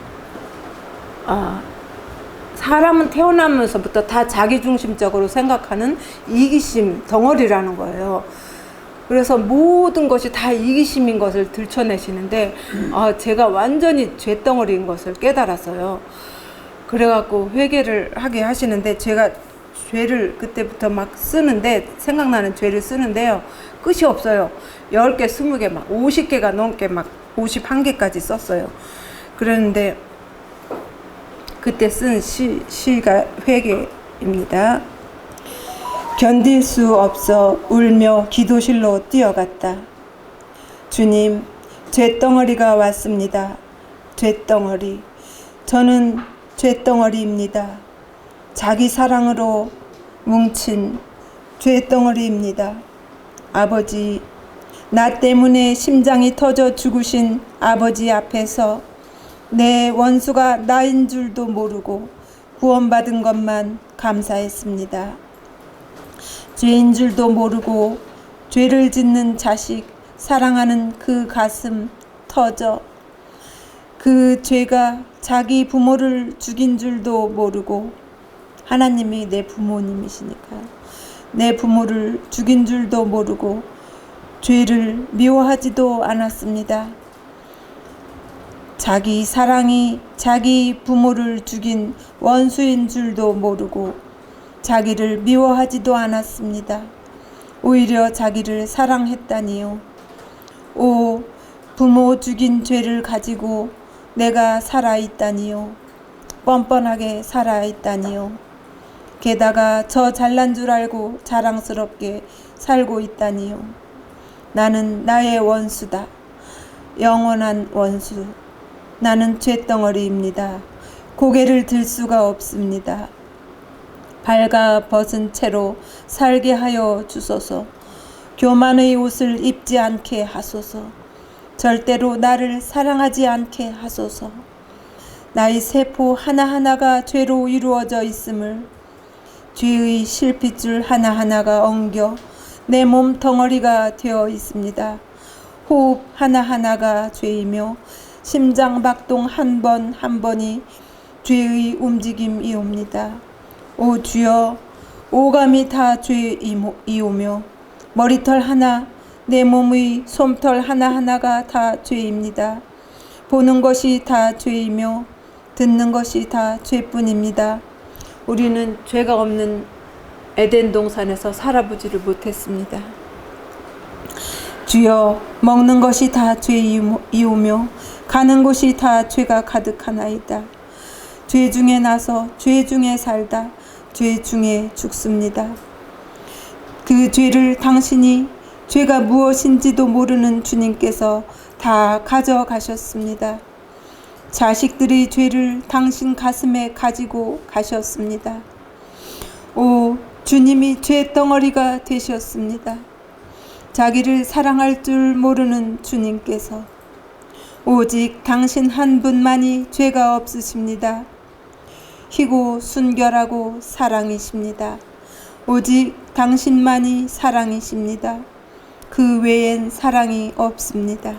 사람은 태어나면서부터 다 자기중심적으로 생각하는 이기심 덩어리라는 거예요. 그래서 모든 것이 다 이기심인 것을 들춰내시는데 제가 완전히 죄덩어리인 것을 깨달았어요. 그래갖고 회개를 하게 하시는데, 제가 죄를 그때부터 막 쓰는데, 생각나는 죄를 쓰는데요, 끝이 없어요. 10개, 20개, 막 50개가 넘게 막 51개까지 썼어요. 그랬는데 그때 쓴 시가 회개입니다. 견딜 수 없어 울며 기도실로 뛰어갔다. 주님, 죄덩어리가 왔습니다. 죄덩어리. 저는 죄덩어리입니다. 자기 사랑으로 뭉친 죄덩어리입니다. 아버지, 나 때문에 심장이 터져 죽으신 아버지 앞에서 내 원수가 나인 줄도 모르고 구원받은 것만 감사했습니다. 죄인 줄도 모르고 죄를 짓는 자식 사랑하는 그 가슴 터져 그 죄가 자기 부모를 죽인 줄도 모르고 하나님이 내 부모님이시니까 내 부모를 죽인 줄도 모르고 죄를 미워하지도 않았습니다. 자기 사랑이 자기 부모를 죽인 원수인 줄도 모르고 자기를 미워하지도 않았습니다. 오히려 자기를 사랑했다니요. 오, 부모 죽인 죄를 가지고 내가 살아있다니요. 뻔뻔하게 살아있다니요. 게다가 저 잘난 줄 알고 자랑스럽게 살고 있다니요. 나는 나의 원수다. 영원한 원수. 나는 죄덩어리입니다. 고개를 들 수가 없습니다. 발가 벗은 채로 살게 하여 주소서. 교만의 옷을 입지 않게 하소서. 절대로 나를 사랑하지 않게 하소서. 나의 세포 하나하나가 죄로 이루어져 있음을 죄의 실핏줄 하나하나가 엉겨 내 몸 덩어리가 되어 있습니다. 호흡 하나하나가 죄이며 심장 박동 한 번 한 번이 죄의 움직임이옵니다. 오 주여, 오감이 다 죄이오며 머리털 하나, 내 몸의 솜털 하나하나가 다 죄입니다. 보는 것이 다 죄이며 듣는 것이 다 죄뿐입니다. 우리는 죄가 없는 에덴 동산에서 살아보지를 못했습니다. 주여, 먹는 것이 다 죄이오며 가는 곳이 다 죄가 가득하나이다. 죄 중에 나서 죄 중에 살다 죄 중에 죽습니다. 그 죄를 당신이 죄가 무엇인지도 모르는 주님께서 다 가져가셨습니다. 자식들의 죄를 당신 가슴에 가지고 가셨습니다. 오, 주님이 죄덩어리가 되셨습니다. 자기를 사랑할 줄 모르는 주님께서 오직 당신 한 분만이 죄가 없으십니다. 희고 순결하고 사랑이십니다. 오직 당신만이 사랑이십니다. 그 외엔 사랑이 없습니다.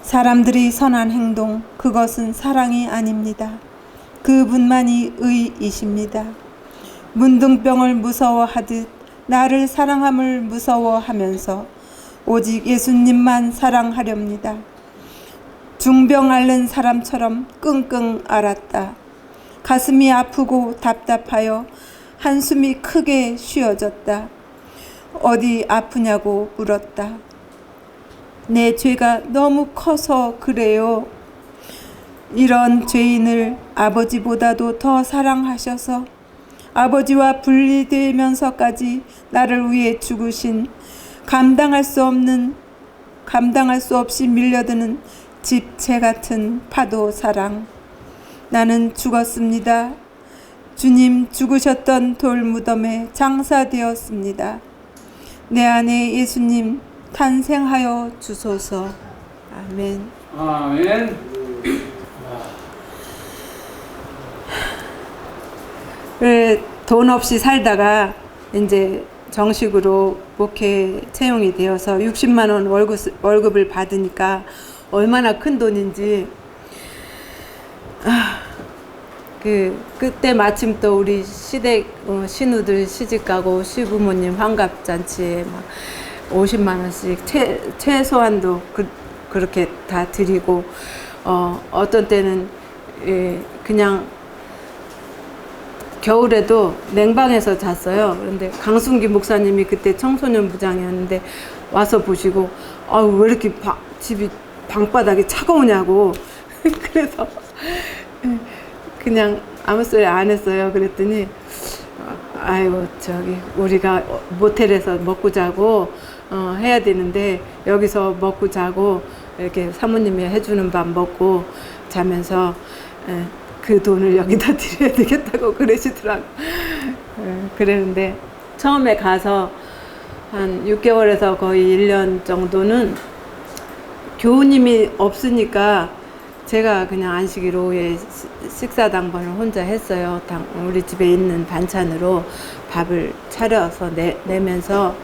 사람들이 선한 행동, 그것은 사랑이 아닙니다. 그분만이 의이십니다. 문둥병을 무서워하듯 나를 사랑함을 무서워하면서 오직 예수님만 사랑하렵니다. 중병 앓는 사람처럼 끙끙 앓았다. 가슴이 아프고 답답하여 한숨이 크게 쉬어졌다. 어디 아프냐고 물었다. 내 죄가 너무 커서 그래요. 이런 죄인을 아버지보다도 더 사랑하셔서 아버지와 분리되면서까지 나를 위해 죽으신 감당할 수 없이 밀려드는 집채 같은 파도 사랑. 나는 죽었습니다. 주님 죽으셨던 돌무덤에 장사되었습니다. 내 안에 예수님 탄생하여 주소서. 아멘. 아멘. 돈 없이 살다가 이제 정식으로 목회 채용이 되어서 60만 원 월급을 받으니까 얼마나 큰 돈인지. 그때 마침 또 우리 시댁 신우들 시집가고 시부모님 환갑잔치에 막 50만 원씩 최소한도 그렇게 다 드리고 어떤 때는 그냥 겨울에도 냉방에서 잤어요. 그런데 강순기 목사님이 그때 청소년 부장이었는데 와서 보시고 왜 이렇게 집이 방바닥이 차가우냐고 그래서 그냥 아무 소리 안 했어요. 그랬더니 아이고 저기 우리가 모텔에서 먹고 자고 해야 되는데 여기서 먹고 자고 이렇게 사모님이 해주는 밥 먹고 자면서 그 돈을 여기다 드려야 되겠다고 그러시더라고. 그랬는데 처음에 가서 한 6개월에서 거의 1년 정도는 교우님이 없으니까 제가 그냥 안식일 오후에 식사 당번을 혼자 했어요. 우리 집에 있는 반찬으로 밥을 차려서 내면서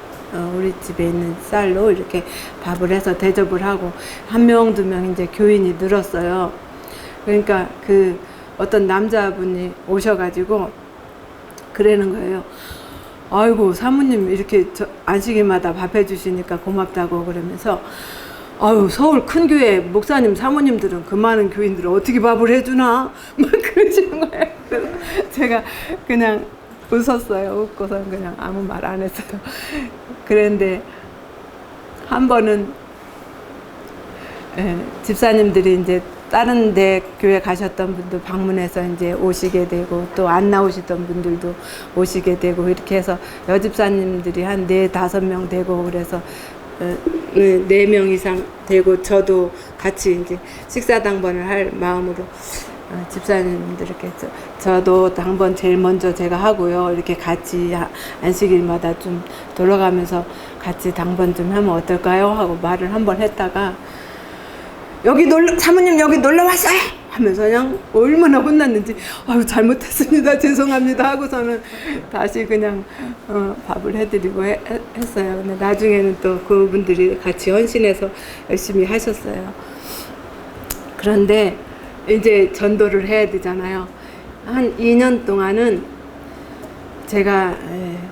우리 집에 있는 쌀로 이렇게 밥을 해서 대접을 하고 한 명, 두 명 이제 교인이 늘었어요. 그러니까 그 어떤 남자분이 오셔가지고 그러는 거예요. 아이고 사모님 이렇게 안식일마다 밥 해주시니까 고맙다고 그러면서 아유 서울 큰 교회 목사님 사모님들은 그 많은 교인들을 어떻게 밥을 해주나 막 그러시는 거예요. 그래서 제가 그냥 웃었어요. 웃고서 그냥 아무 말 안 했어요. 그런데 한 번은 집사님들이 이제 다른 데 교회 가셨던 분도 방문해서 이제 오시게 되고 또 안 나오시던 분들도 오시게 되고 이렇게 해서 여집사님들이 한 4-5명 되고 그래서 4명 이상 되고 저도 같이 이제 식사 당번을 할 마음으로 집사님들 이렇게 저도 당번 제일 먼저 제가 하고요. 이렇게 같이 안식일마다 좀 돌아가면서 같이 당번 좀 하면 어떨까요? 하고 말을 한번 했다가 사모님 여기 놀러 왔어요! 하면서 그냥 얼마나 혼났는지 아유 잘못했습니다 죄송합니다 하고서는 다시 그냥 밥을 해드리고 했어요. 근데 나중에는 또 그분들이 같이 헌신해서 열심히 하셨어요. 그런데 이제 전도를 해야 되잖아요. 한 2년 동안은 제가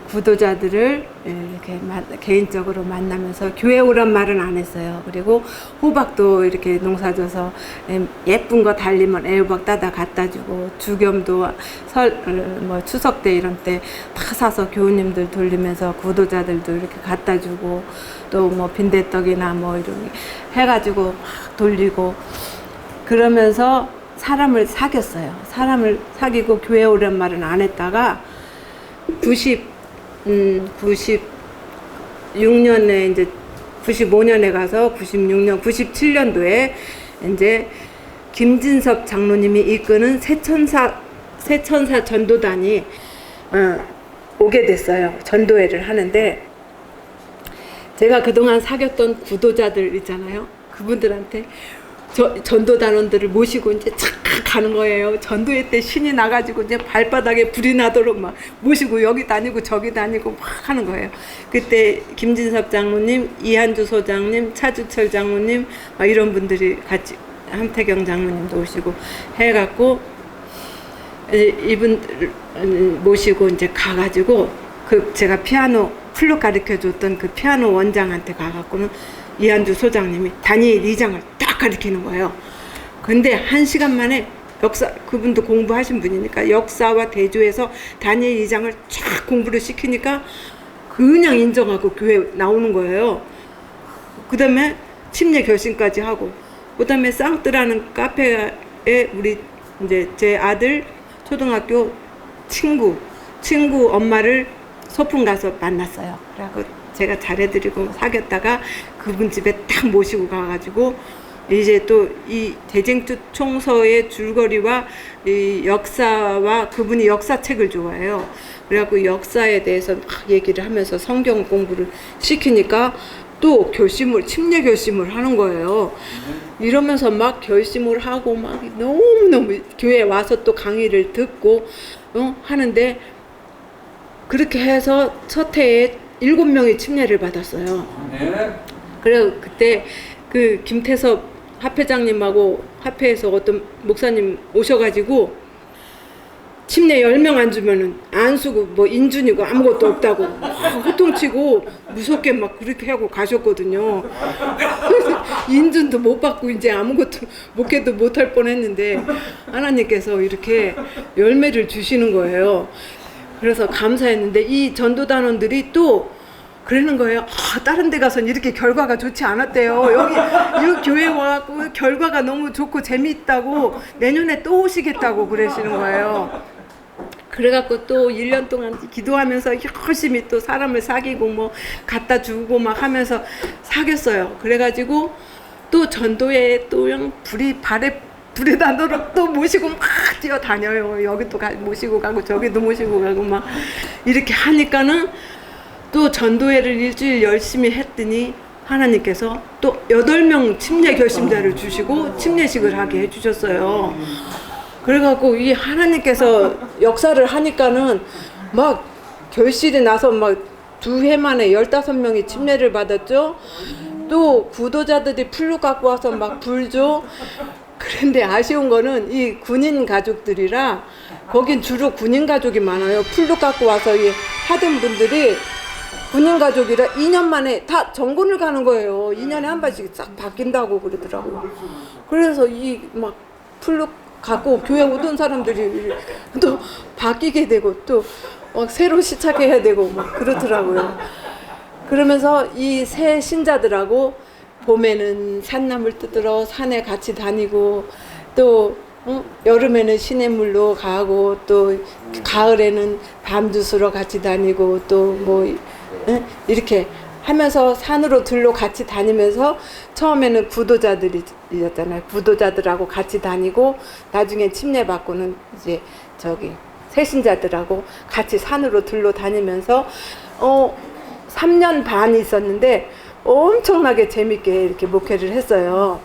구도자들을 이렇게 개인적으로 만나면서 교회 오란 말은 안 했어요. 그리고 호박도 이렇게 농사져서 예쁜 거 달리면 애호박 따다 갖다 주고 주겸도 추석 때 이런 때 다 사서 교우님들 돌리면서 구도자들도 이렇게 갖다 주고 또 뭐 빈대떡이나 뭐 이런 해가지고 막 돌리고 그러면서 사람을 사귀었어요. 사람을 사귀고 교회 오란 말은 안 했다가 96년에 이제 95년에 가서 96년, 97년도에 이제 김진섭 장로님이 이끄는 새천사 전도단이 오게 됐어요. 전도회를 하는데 제가 그동안 사귀었던 구도자들 있잖아요. 그분들한테 전도단원들을 모시고 이제 착 가는 거예요. 전도회 때 신이 나가지고 이제 발바닥에 불이 나도록 막 모시고 여기 다니고 저기 다니고 막 하는 거예요. 그때 김진섭 장로님, 이한주 소장님, 차주철 장로님 막 이런 분들이 같이 함태경 장로님도 오시고 해갖고 이분들 모시고 이제 가가지고 그 제가 피아노 플룻 가르쳐 줬던 그 피아노 원장한테 가갖고는 이한주 소장님이 다니엘 2장을 딱 가르치는 거예요. 근데 1시간 만에 그분도 공부하신 분이니까 역사와 대조해서 다니엘 2장을 쫙 공부를 시키니까 그냥 인정하고 교회 나오는 거예요. 그 다음에 침례 결심까지 하고, 그 다음에 쌍뜨라는 카페에 우리 이제 제 아들 초등학교 친구 엄마를 소풍 가서 만났어요. 그래갖고 제가 잘해드리고 사귀었다가 그분 집에 딱 모시고 가가지고 이제 또 이 대쟁투 총서의 줄거리와 이 역사와 그분이 역사책을 좋아해요. 그래갖고 역사에 대해서 막 얘기를 하면서 성경 공부를 시키니까 또 침례 결심을 하는 거예요. 이러면서 막 결심을 하고 막 너무너무 교회에 와서 또 강의를 듣고 하는데 그렇게 해서 첫 해에 7명이 침례를 받았어요. 네. 그래서 그때 그 김태섭 합회장님하고 합회에서 어떤 목사님 오셔가지고 침례 10명 안 주면은 안 쓰고 뭐 인준이고 아무것도 없다고 호통치고 무섭게 막 그렇게 하고 가셨거든요. 인준도 못 받고 이제 아무것도 목회도 못할 뻔했는데 하나님께서 이렇게 열매를 주시는 거예요. 그래서 감사했는데 이 전도단원들이 또 그러는 거예요. 다른 데 가서는 이렇게 결과가 좋지 않았대요. 여기 이 교회 와갖고 결과가 너무 좋고 재미있다고 내년에 또 오시겠다고 그러시는 거예요. 그래갖고 또 1년 동안 기도하면서 열심히 또 사람을 사귀고 뭐 갖다 주고 막 하면서 사귀었어요. 그래가지고 또 전도에 또 그냥 불에 나도록 또 모시고 막 뛰어다녀요. 여기 또 모시고 가고 저기도 모시고 가고 막 이렇게 하니까는 또 전도회를 일주일 열심히 했더니 하나님께서 또 8명 침례 결심자를 주시고 침례식을 하게 해주셨어요. 그래갖고 이 하나님께서 역사를 하니까는 막 결실이 나서 막 2해 만에 15명이 침례를 받았죠. 또 구도자들이 풀로 갖고 와서 막 불죠. 그런데 아쉬운 거는 이 군인 가족들이라 거긴 주로 군인 가족이 많아요. 풀로 갖고 와서 이 하던 분들이 군인 가족이라 2년 만에 다 정군을 가는 거예요. 2년에 한 번씩 싹 바뀐다고 그러더라고요. 그래서 이 막 풀로 갖고 교회 오던 사람들이 또 바뀌게 되고 또 막 새로 시작해야 되고 막 그렇더라고요. 그러면서 이 새 신자들하고 봄에는 산나물 뜯으러 산에 같이 다니고 또 여름에는 시냇물로 가고 또 가을에는 밤 주스러 같이 다니고 또 뭐 이렇게 하면서 산으로 들로 같이 다니면서 처음에는 구도자들이었잖아요. 구도자들하고 같이 다니고 나중에 침례 받고는 이제 저기 새신자들하고 같이 산으로 들로 다니면서 3년 반 있었는데 엄청나게 재밌게 이렇게 목회를 했어요.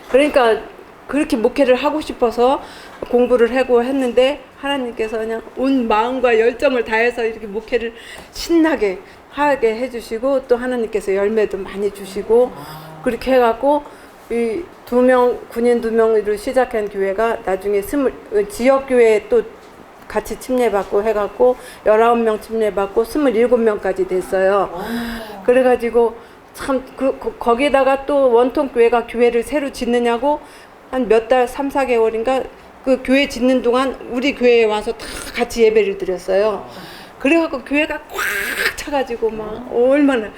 그러니까 그렇게 목회를 하고 싶어서 공부를 하고 했는데 하나님께서 그냥 온 마음과 열정을 다해서 이렇게 목회를 신나게 하게 해주시고 또 하나님께서 열매도 많이 주시고 그렇게 해갖고 이 2명 군인 2명으로 시작한 교회가 나중에 지역교회에 또 같이 침례받고 해갖고 19명 침례받고 27명까지 됐어요. 그래가지고 참 거기다가 또 원통교회가 교회를 새로 짓느냐고 한 몇 달 3, 4개월인가 그 교회 짓는 동안 우리 교회에 와서 다 같이 예배를 드렸어요. 그래갖고 교회가 꽉 차가지고 막 얼마나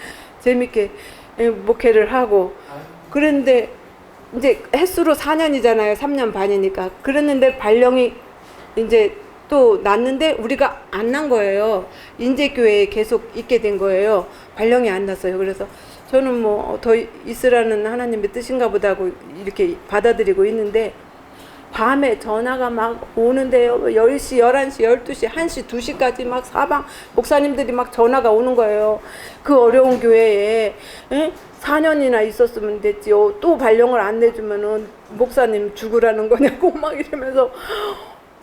재밌게 목회를 하고 그런데 이제 횟수로 4년이잖아요. 3년 반이니까. 그랬는데 발령이 이제 또 났는데 우리가 안 난 거예요. 인재교회에 계속 있게 된 거예요. 발령이 안 났어요. 그래서 저는 뭐 더 있으라는 하나님의 뜻인가 보다 하고 이렇게 받아들이고 있는데 밤에 전화가 막 오는데요. 10시, 11시, 12시, 1시, 2시까지 막 사방 목사님들이 막 전화가 오는 거예요. 그 어려운 교회에 4년이나 있었으면 됐지요. 또 발령을 안 내주면은 목사님 죽으라는 거냐고 막 이러면서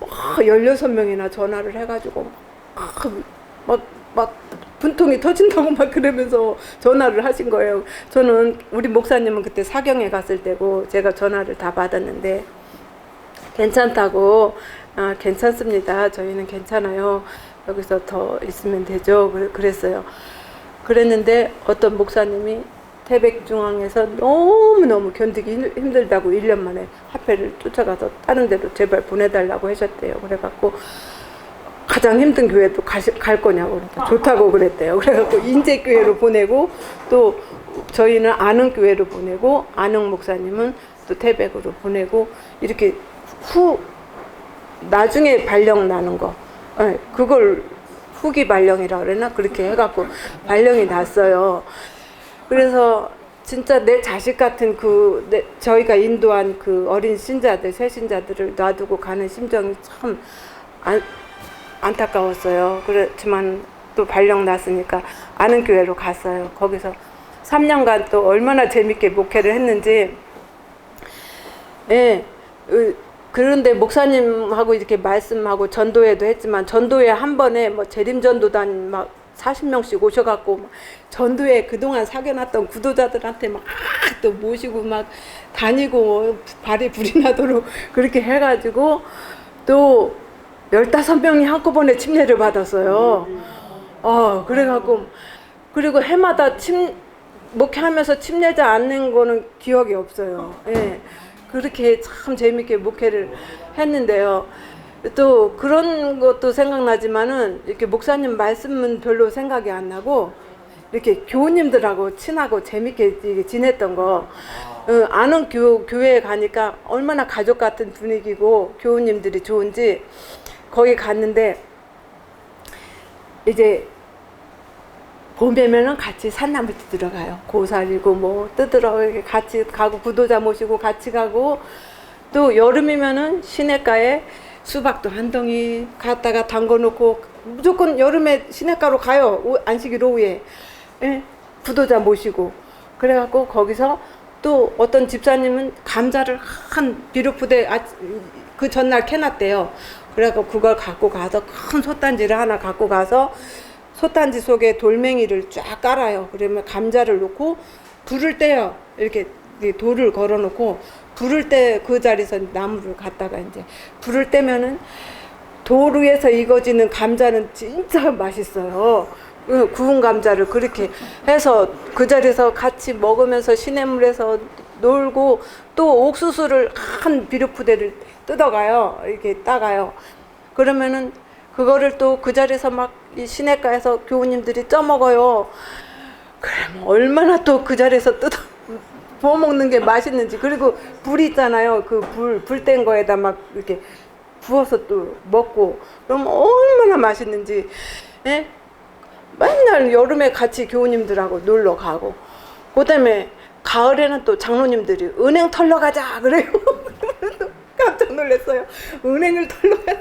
막 16명이나 전화를 해가지고 막 분통이 터진다고 막 그러면서 전화를 하신 거예요. 저는 우리 목사님은 그때 사경에 갔을 때고 제가 전화를 다 받았는데 괜찮다고 괜찮습니다. 저희는 괜찮아요. 여기서 더 있으면 되죠. 그랬어요. 그랬는데 어떤 목사님이 태백중앙에서 너무너무 견디기 힘들다고 1년 만에 화폐를 쫓아가서 다른 데로 제발 보내달라고 하셨대요. 그래갖고 가장 힘든 교회도 갈 거냐고 그러니까 좋다고 그랬대요. 그래갖고 인재교회로 보내고 또 저희는 안흥교회로 보내고 안흥 목사님은 또 태백으로 보내고 이렇게 나중에 발령 나는 거 그걸 후기 발령이라 그러나 그렇게 해갖고 발령이 났어요. 그래서 진짜 내 자식 같은 저희가 인도한 그 어린 신자들, 새 신자들을 놔두고 가는 심정이 참 안타까웠어요. 그렇지만 또 발령 났으니까 아는 교회로 갔어요. 거기서 3년간 또 얼마나 재밌게 목회를 했는지. 그런데 목사님하고 이렇게 말씀하고 전도회도 했지만 전도회 한 번에 뭐 재림전도단 막 40명씩 오셔갖고 막 전도회 그동안 사귀어놨던 구도자들한테 막 또 모시고 막 다니고 발에 불이 나도록 그렇게 해가지고 또 15명이 한꺼번에 침례를 받았어요. 그래갖고 그리고 해마다 목회하면서 침례자 안는 거는 기억이 없어요. 그렇게 참 재밌게 목회를 했는데요. 또 그런 것도 생각나지만은 이렇게 목사님 말씀은 별로 생각이 안 나고 이렇게 교우님들하고 친하고 재밌게 이게 지냈던 거 아는 교회에 가니까 얼마나 가족 같은 분위기고 교우님들이 좋은지 거기 갔는데 이제 봄에면은 같이 산나물 뜯으러 가요. 고사리고 뭐 뜯으러 이렇게 같이 가고 구도자 모시고 같이 가고 또 여름이면은 시냇가에 수박도 한 덩이 갖다가 담궈 놓고 무조건 여름에 시냇가로 가요. 안식일 오후에. 예, 구도자 모시고 그래갖고 거기서 또 어떤 집사님은 감자를 한 비료푸대 그 전날 캐놨대요. 그래갖고 그걸 갖고 가서 큰 솥단지를 하나 갖고 가서 솥단지 속에 돌멩이를 쫙 깔아요. 그러면 감자를 넣고 불을 떼요. 이렇게 돌을 걸어 놓고 불을 때 그 자리에서 나무를 갖다가 이제 불을 떼면은 돌 위에서 익어지는 감자는 진짜 맛있어요. 구운 감자를 그렇게 해서 그 자리에서 같이 먹으면서 시냇물에서 놀고 또 옥수수를 한 비료푸대를 뜯어가요. 이렇게 따가요. 그러면은 그거를 또 그 자리에서 막 이 시냇가에서 교우님들이 쪄먹어요. 그럼 얼마나 또 그 자리에서 부어 먹는 게 맛있는지. 그리고 불 있잖아요. 그 불 뗀 거에다 막 이렇게 부어서 또 먹고 그럼 얼마나 맛있는지. 예? 맨날 여름에 같이 교우님들하고 놀러 가고 그다음에 가을에는 또 장로님들이 은행 털러 가자 그래요. 깜짝 놀랐어요. 은행을 털러 가.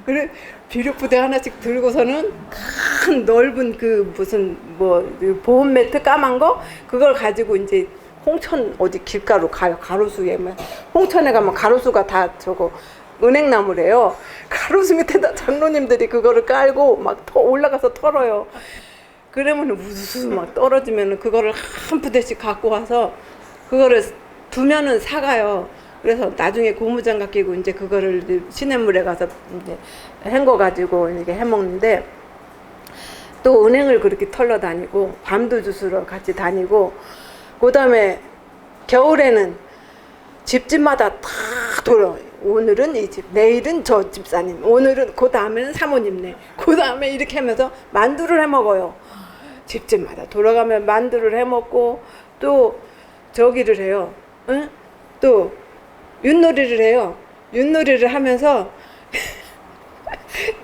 그래 비료푸대 하나씩 들고서는 큰 넓은 그 무슨 뭐 보험 매트 까만 거 그걸 가지고 이제 홍천 어디 길가로 가요. 가로수에 홍천에 가면 가로수가 다 저거 은행나무래요. 가로수 밑에다 장로님들이 그거를 깔고 막 올라가서 털어요. 그러면 우수수 막 떨어지면 그거를 한 푸대씩 갖고 와서 그거를 두면은 사가요. 그래서 나중에 고무장갑 끼고 이제 그거를 시냇물에 가서 이제 헹궈 가지고 이렇게 해 먹는데 또 은행을 그렇게 털러 다니고 밤도 주스러 같이 다니고 그다음에 겨울에는 집집마다 다 돌아. 오늘은 이 집, 내일은 저 집사님, 오늘은 그 다음에는 사모님네, 그 다음에 이렇게 하면서 만두를 해 먹어요. 집집마다 돌아가면 만두를 해 먹고 또 저기를 해요. 응? 또 윷놀이를 해요. 윷놀이를 하면서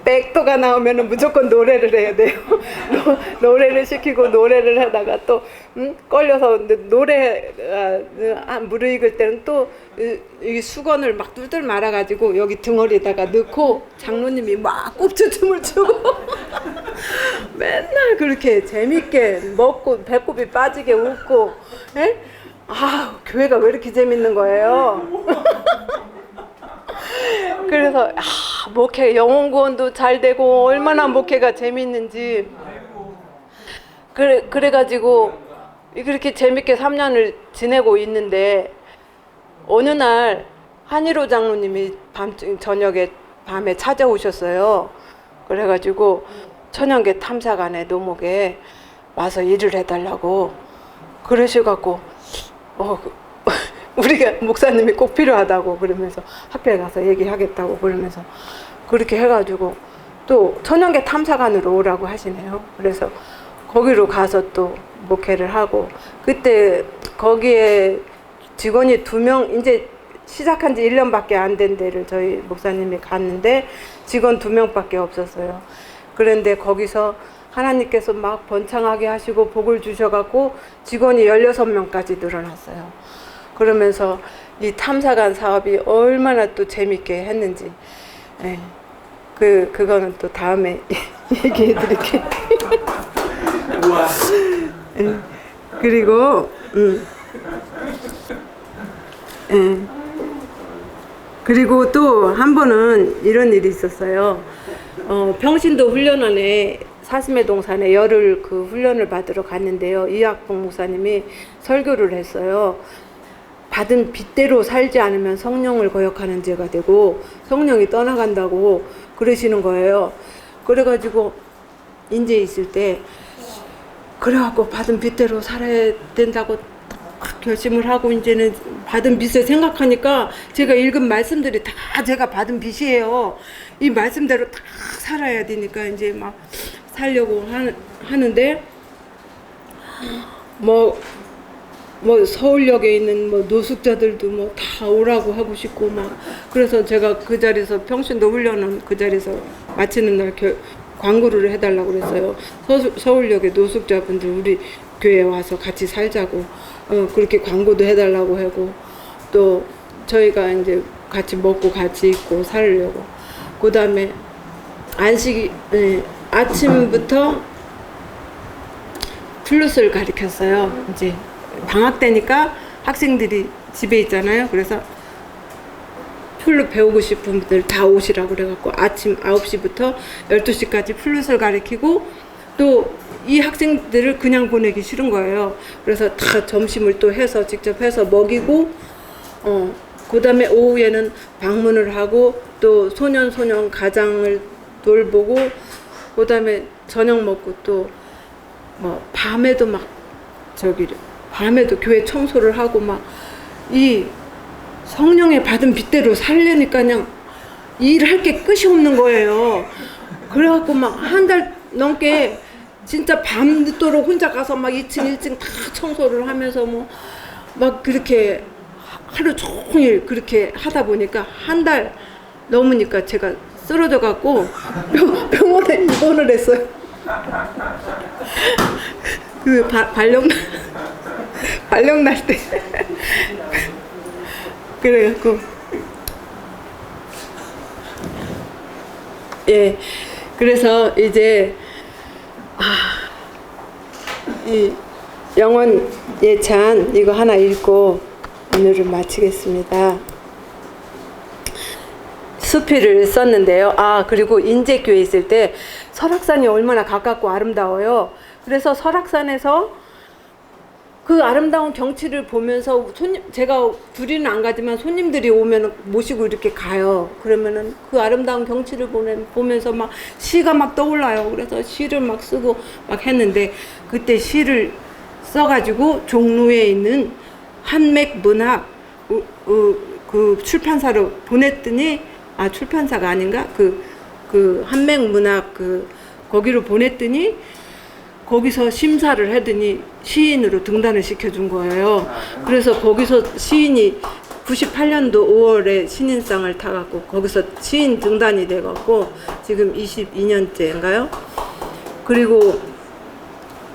백도가 나오면 무조건 노래를 해야 돼요. 노래를 시키고 노래를 하다가 또 걸려서 노래가 무르익을 때는 또 이 수건을 막 뚫뚫 말아가지고 여기 등허리에다가 넣고 장로님이 막 꼽주춤을 추고 맨날 그렇게 재밌게 먹고 배꼽이 빠지게 웃고 에? 아 교회가 왜 이렇게 재밌는 거예요. 그래서 목회 영혼구원도 잘 되고 얼마나 목회가 재밌는지 그래가지고 그렇게 재밌게 3년을 지내고 있는데 어느 날 한일호 장로님이 저녁에 밤에 찾아오셨어요. 그래가지고 천연계 탐사관의 노목에 와서 일을 해달라고 그러셔갖고 우리가 목사님이 꼭 필요하다고 그러면서 학교에 가서 얘기하겠다고 그러면서 그렇게 해가지고 또 천연계 탐사관으로 오라고 하시네요. 그래서 거기로 가서 또 목회를 하고 그때 거기에 직원이 2명 이제 시작한 지 1년밖에 안 된 데를 저희 목사님이 갔는데 직원 2명밖에 없었어요. 그런데 거기서 하나님께서 막 번창하게 하시고 복을 주셔갖고 직원이 16명까지 늘어났어요. 그러면서 이 탐사관 사업이 얼마나 또 재밌게 했는지 예. 그거는 또 다음에 얘기해 드릴게요. 예. 그리고 예. 그리고 또 한 번은 이런 일이 있었어요. 평신도 훈련원에 사슴의 동산에 열흘 그 훈련을 받으러 갔는데요. 이학봉 목사님이 설교를 했어요. 받은 빚대로 살지 않으면 성령을 거역하는 죄가 되고 성령이 떠나간다고 그러시는 거예요. 그래가지고 인제 있을 때 그래갖고 받은 빚대로 살아야 된다고 딱 결심을 하고 이제는 받은 빚을 생각하니까 제가 읽은 말씀들이 다 제가 받은 빚이에요. 이 말씀대로 딱 살아야 되니까 이제 막 살려고 하는데 뭐 서울역에 있는 뭐 노숙자들도 뭐 다 오라고 하고 싶고 막 그래서 제가 그 자리에서 평신도 훈련은 그 자리에서 마치는 날 광고를 해달라고 그랬어요. 서울역에 노숙자분들 우리 교회에 와서 같이 살자고 그렇게 광고도 해달라고 하고 또 저희가 이제 같이 먹고 같이 있고 살려고 그 다음에 안식이 아침부터 플룻을 가르쳤어요. 이제 방학 때니까 학생들이 집에 있잖아요. 그래서 플룻 배우고 싶은 분들 다 오시라고 그래갖고 아침 9시부터 12시까지 플룻을 가르치고 또 이 학생들을 그냥 보내기 싫은 거예요. 그래서 다 점심을 또 해서 직접 해서 먹이고 그 다음에 오후에는 방문을 하고 또 소년 가장을 돌보고 그 다음에 저녁 먹고 또 뭐 밤에도 밤에도 교회 청소를 하고 막 이 성령의 받은 빚대로 살려니까 그냥 일할 게 끝이 없는 거예요. 그래갖고 막 한 달 넘게 진짜 밤늦도록 혼자 가서 막 2층 1층 다 청소를 하면서 뭐 막 그렇게 하루 종일 그렇게 하다 보니까 한 달 넘으니까 제가 쓰러져 갖고 병원에 입원을 했어요. 그 발령 날 때 그래갖고 예 그래서 이제 이 영원 예찬 이거 하나 읽고 오늘을 마치겠습니다. 수필을 썼는데요. 그리고 인제교에 있을 때 설악산이 얼마나 가깝고 아름다워요. 그래서 설악산에서 그 아름다운 경치를 보면서 제가 둘이는 안 가지만 손님들이 오면 모시고 이렇게 가요. 그러면은 그 아름다운 경치를 보면서 막 시가 막 떠올라요. 그래서 시를 막 쓰고 막 했는데 그때 시를 써가지고 종로에 있는 한맥문학 그 출판사로 보냈더니 출판사가 아닌가 그 한맥문학 거기로 보냈더니 거기서 심사를 하더니 시인으로 등단을 시켜준 거예요. 그래서 거기서 시인이 98년도 5월에 신인상을 타갖고 거기서 시인 등단이 돼갖고 지금 22년째인가요? 그리고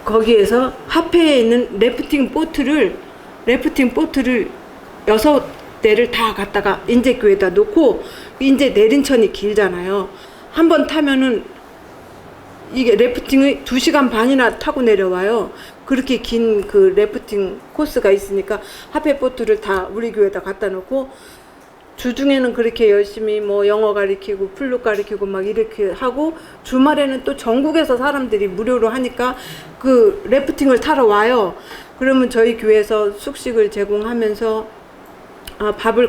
거기에서 하페에 있는 래프팅 보트를 6대를 다 갖다가 인제교에다 놓고 인제 내린천이 길잖아요. 한번 타면은 이게 래프팅을 2시간 반이나 타고 내려와요. 그렇게 긴 그 래프팅 코스가 있으니까 하페 보트를 다 우리 교회에다 갖다 놓고 주중에는 그렇게 열심히 뭐 영어 가르치고 플룻 가르치고 막 이렇게 하고 주말에는 또 전국에서 사람들이 무료로 하니까 그 래프팅을 타러 와요. 그러면 저희 교회에서 숙식을 제공하면서 밥을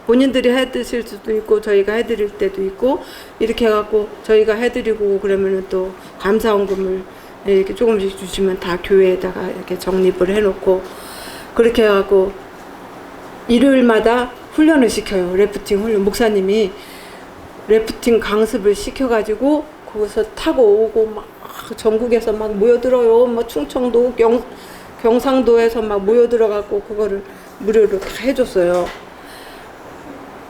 본인들이 해 드실 수도 있고 저희가 해 드릴 때도 있고 이렇게 해갖고 저희가 해드리고 그러면은 또 감사원금을 이렇게 조금씩 주시면 다 교회에다가 이렇게 적립을 해놓고 그렇게 해갖고 일요일마다 훈련을 시켜요. 래프팅 훈련. 목사님이 래프팅 강습을 시켜가지고 거기서 타고 오고 막 전국에서 막 모여들어요. 뭐 충청도 경상도에서 막 모여들어갖고 그거를 무료로 다 해줬어요.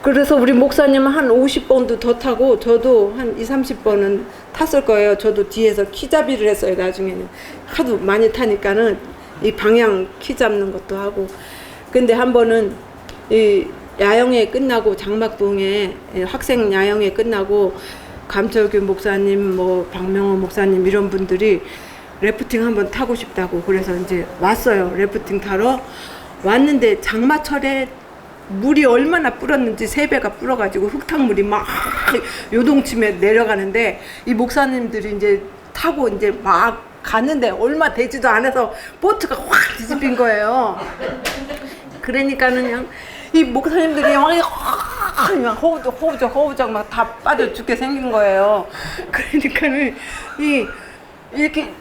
그래서 우리 목사님은 한 50번도 더 타고 저도 한 20-30번은 탔을 거예요. 저도 뒤에서 키잡이를 했어요. 나중에는 하도 많이 타니까는 이 방향 키 잡는 것도 하고. 근데 한 번은 이 야영회 끝나고 장막동에 학생 야영회 끝나고 감철규 목사님 뭐 박명호 목사님 이런 분들이 래프팅 한번 타고 싶다고 그래서 이제 왔어요. 래프팅 타러 왔는데 장마철에 물이 얼마나 불었는지 3배가 불어가지고 흙탕물이 막 요동치며 내려가는데 이 목사님들이 이제 타고 이제 막 갔는데 얼마 되지도 않아서 보트가 확 뒤집힌 거예요. 그러니까는 그냥 이 목사님들이 그냥 허우적 막 다 빠져 죽게 생긴 거예요. 그러니까는 이렇게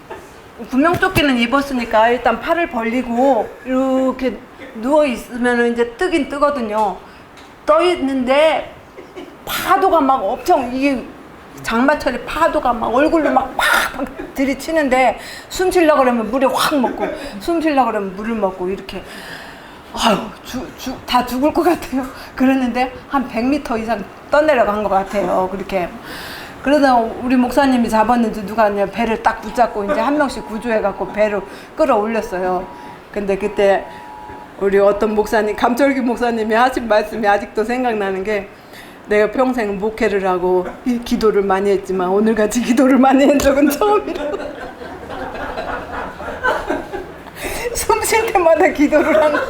구명조끼는 입었으니까 일단 팔을 벌리고 이렇게 누워 있으면 이제 뜨긴 뜨거든요. 떠 있는데 파도가 막 엄청 이게 장마철에 파도가 막 얼굴로 막 들이치는데 숨 쉬려고 그러면 물에 확 먹고 숨 쉬려고 그러면 물을 먹고 이렇게 아유 다 죽을 것 같아요. 그랬는데 한 100m 이상 떠내려간 것 같아요. 그렇게 그러다 우리 목사님이 잡았는지 누가 그냥 배를 딱 붙잡고 이제 한 명씩 구조해갖고 배를 끌어올렸어요. 근데 그때 우리 어떤 목사님, 감철기 목사님이 하신 말씀이 아직도 생각나는 게 내가 평생 목회를 하고 기도를 많이 했지만 오늘같이 기도를 많이 한 적은 처음이라고. 숨 쉴 때마다 기도를 한다.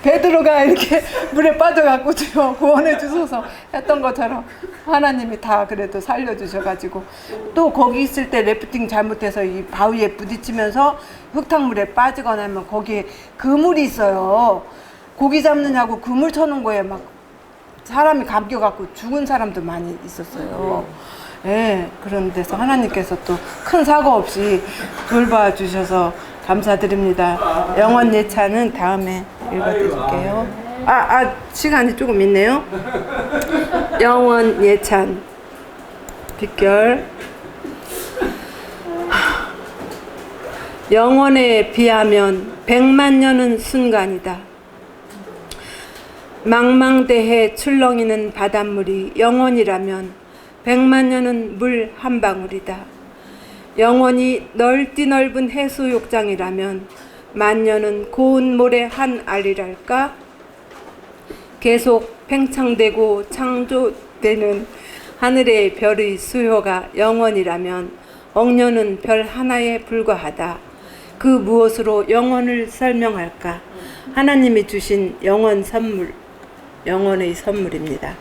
베드로가 이렇게 물에 빠져갖고 구원해 주소서 했던 것처럼 하나님이 다 그래도 살려주셔가지고 또 거기 있을 때 래프팅 잘못해서 이 바위에 부딪히면서 흙탕물에 빠지거나 하면 거기에 그물이 있어요. 고기 잡느냐고 그물 쳐놓은 거에 막 사람이 감겨갖고 죽은 사람도 많이 있었어요. 예, 그런 데서 하나님께서 또 큰 사고 없이 돌봐주셔서 감사드립니다. 영원 예찬은 다음에 읽어드릴게요. 시간이 조금 있네요. 영원 예찬 빗결. 영원에 비하면 100만 년은 순간이다. 망망대해 출렁이는 바닷물이 영원이라면 100만 년은 물 한 방울이다. 영원히 넓디 넓은 해수욕장이라면 만 년은 고운 모래 한 알이랄까? 계속 팽창되고 창조되는 하늘의 별의 수효가 영원이라면 억년은 별 하나에 불과하다. 그 무엇으로 영원을 설명할까? 하나님이 주신 영원 선물, 영원의 선물입니다.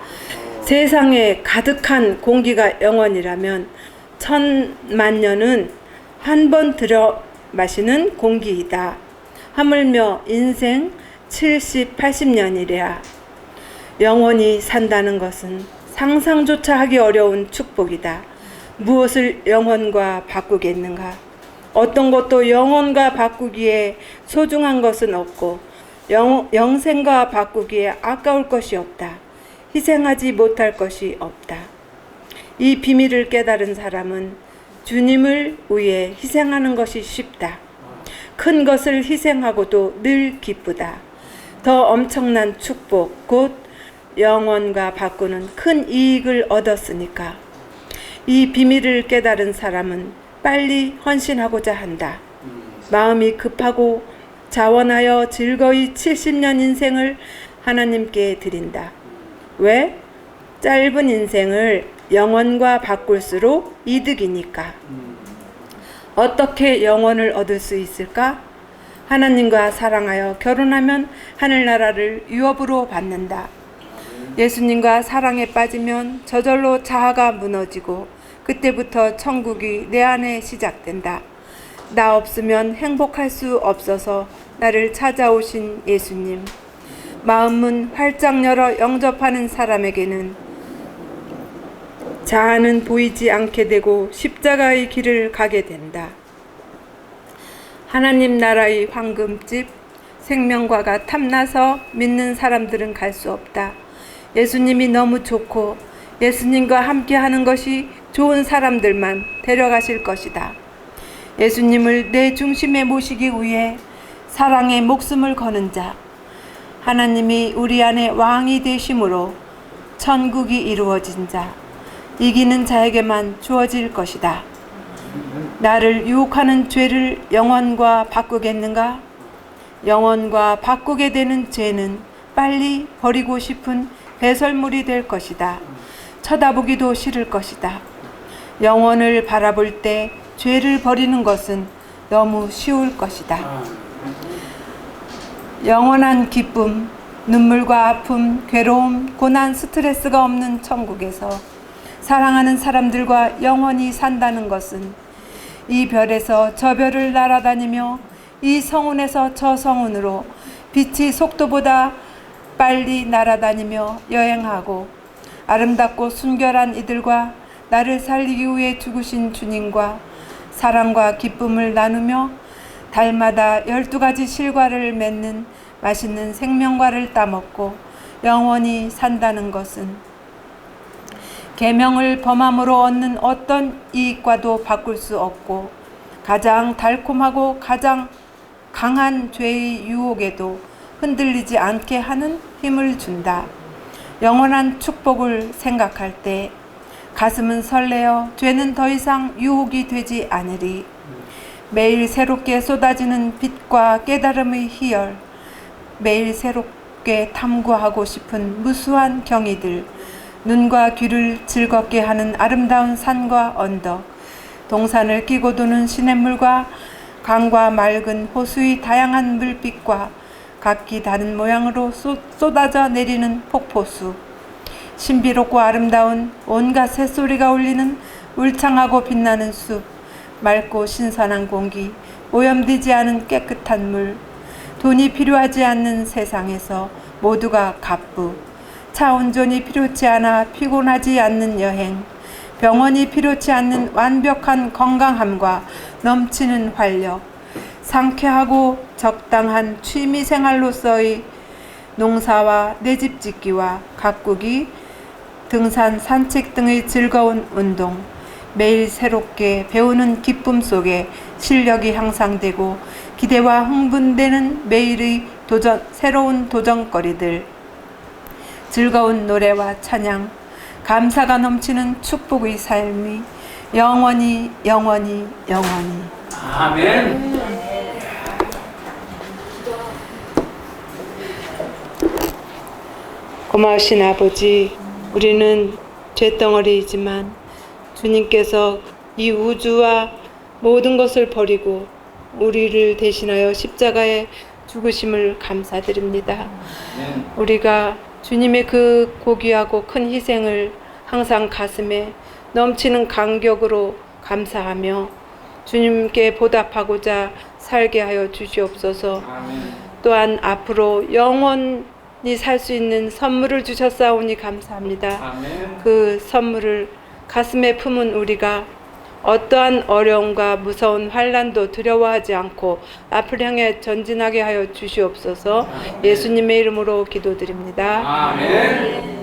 세상에 가득한 공기가 영원이라면 1000만 년은 한 번 들여 마시는 공기이다. 하물며 인생 70, 80년이랴. 영원히 산다는 것은 상상조차 하기 어려운 축복이다. 무엇을 영원과 바꾸겠는가? 어떤 것도 영원과 바꾸기에 소중한 것은 없고 영생과 바꾸기에 아까울 것이 없다. 희생하지 못할 것이 없다. 이 비밀을 깨달은 사람은 주님을 위해 희생하는 것이 쉽다. 큰 것을 희생하고도 늘 기쁘다. 더 엄청난 축복, 곧 영원과 바꾸는 큰 이익을 얻었으니까. 이 비밀을 깨달은 사람은 빨리 헌신하고자 한다. 마음이 급하고 자원하여 즐거이 70년 인생을 하나님께 드린다. 왜? 짧은 인생을 영원과 바꿀수록 이득이니까. 어떻게 영원을 얻을 수 있을까? 하나님과 사랑하여 결혼하면 하늘나라를 유업으로 받는다. 예수님과 사랑에 빠지면 저절로 자아가 무너지고 그때부터 천국이 내 안에 시작된다. 나 없으면 행복할 수 없어서 나를 찾아오신 예수님. 마음문 활짝 열어 영접하는 사람에게는 자아는 보이지 않게 되고 십자가의 길을 가게 된다. 하나님 나라의 황금집, 생명과가 탐나서 믿는 사람들은 갈 수 없다. 예수님이 너무 좋고 예수님과 함께 하는 것이 좋은 사람들만 데려가실 것이다. 예수님을 내 중심에 모시기 위해 사랑의 목숨을 거는 자, 하나님이 우리 안에 왕이 되심으로 천국이 이루어진 자, 이기는 자에게만 주어질 것이다. 나를 유혹하는 죄를 영원과 바꾸겠는가? 영원과 바꾸게 되는 죄는 빨리 버리고 싶은 배설물이 될 것이다. 쳐다보기도 싫을 것이다. 영원을 바라볼 때 죄를 버리는 것은 너무 쉬울 것이다. 영원한 기쁨, 눈물과 아픔, 괴로움, 고난, 스트레스가 없는 천국에서 사랑하는 사람들과 영원히 산다는 것은 이 별에서 저 별을 날아다니며 이 성운에서 저 성운으로 빛이 속도보다 빨리 날아다니며 여행하고 아름답고 순결한 이들과 나를 살리기 위해 죽으신 주님과 사랑과 기쁨을 나누며 달마다 12가지 실과를 맺는 맛있는 생명과를 따먹고 영원히 산다는 것은 계명을 범함으로 얻는 어떤 이익과도 바꿀 수 없고 가장 달콤하고 가장 강한 죄의 유혹에도 흔들리지 않게 하는 힘을 준다. 영원한 축복을 생각할 때 가슴은 설레어 죄는 더 이상 유혹이 되지 않으리. 매일 새롭게 쏟아지는 빛과 깨달음의 희열, 매일 새롭게 탐구하고 싶은 무수한 경이들, 눈과 귀를 즐겁게 하는 아름다운 산과 언덕, 동산을 끼고 도는 시냇물과 강과 맑은 호수의 다양한 물빛과 각기 다른 모양으로 쏟아져 내리는 폭포수, 신비롭고 아름다운 온갖 새소리가 울리는 울창하고 빛나는 숲, 맑고 신선한 공기, 오염되지 않은 깨끗한 물, 돈이 필요하지 않는 세상에서 모두가 갑부, 차 운전이 필요치 않아 피곤하지 않는 여행, 병원이 필요치 않는 완벽한 건강함과 넘치는 활력, 상쾌하고 적당한 취미생활로서의 농사와 내집 짓기와 가꾸기, 등산, 산책 등의 즐거운 운동, 매일 새롭게 배우는 기쁨 속에 실력이 향상되고 기대와 흥분되는 매일의 새로운 도전거리들, 즐거운 노래와 찬양, 감사가 넘치는 축복의 삶이 영원히 영원히 영원히. 아멘. 고마우신 아버지, 우리는 죄덩어리이지만 주님께서 이 우주와 모든 것을 버리고 우리를 대신하여 십자가에 죽으심을 감사드립니다. 우리가 주님의 그 고귀하고 큰 희생을 항상 가슴에 넘치는 감격으로 감사하며 주님께 보답하고자 살게 하여 주시옵소서. 또한 앞으로 영원히 살 수 있는 선물을 주셨사오니 감사합니다. 그 선물을 가슴에 품은 우리가 어떠한 어려움과 무서운 환난도 두려워하지 않고 앞을 향해 전진하게 하여 주시옵소서. 예수님의 이름으로 기도드립니다. 아멘.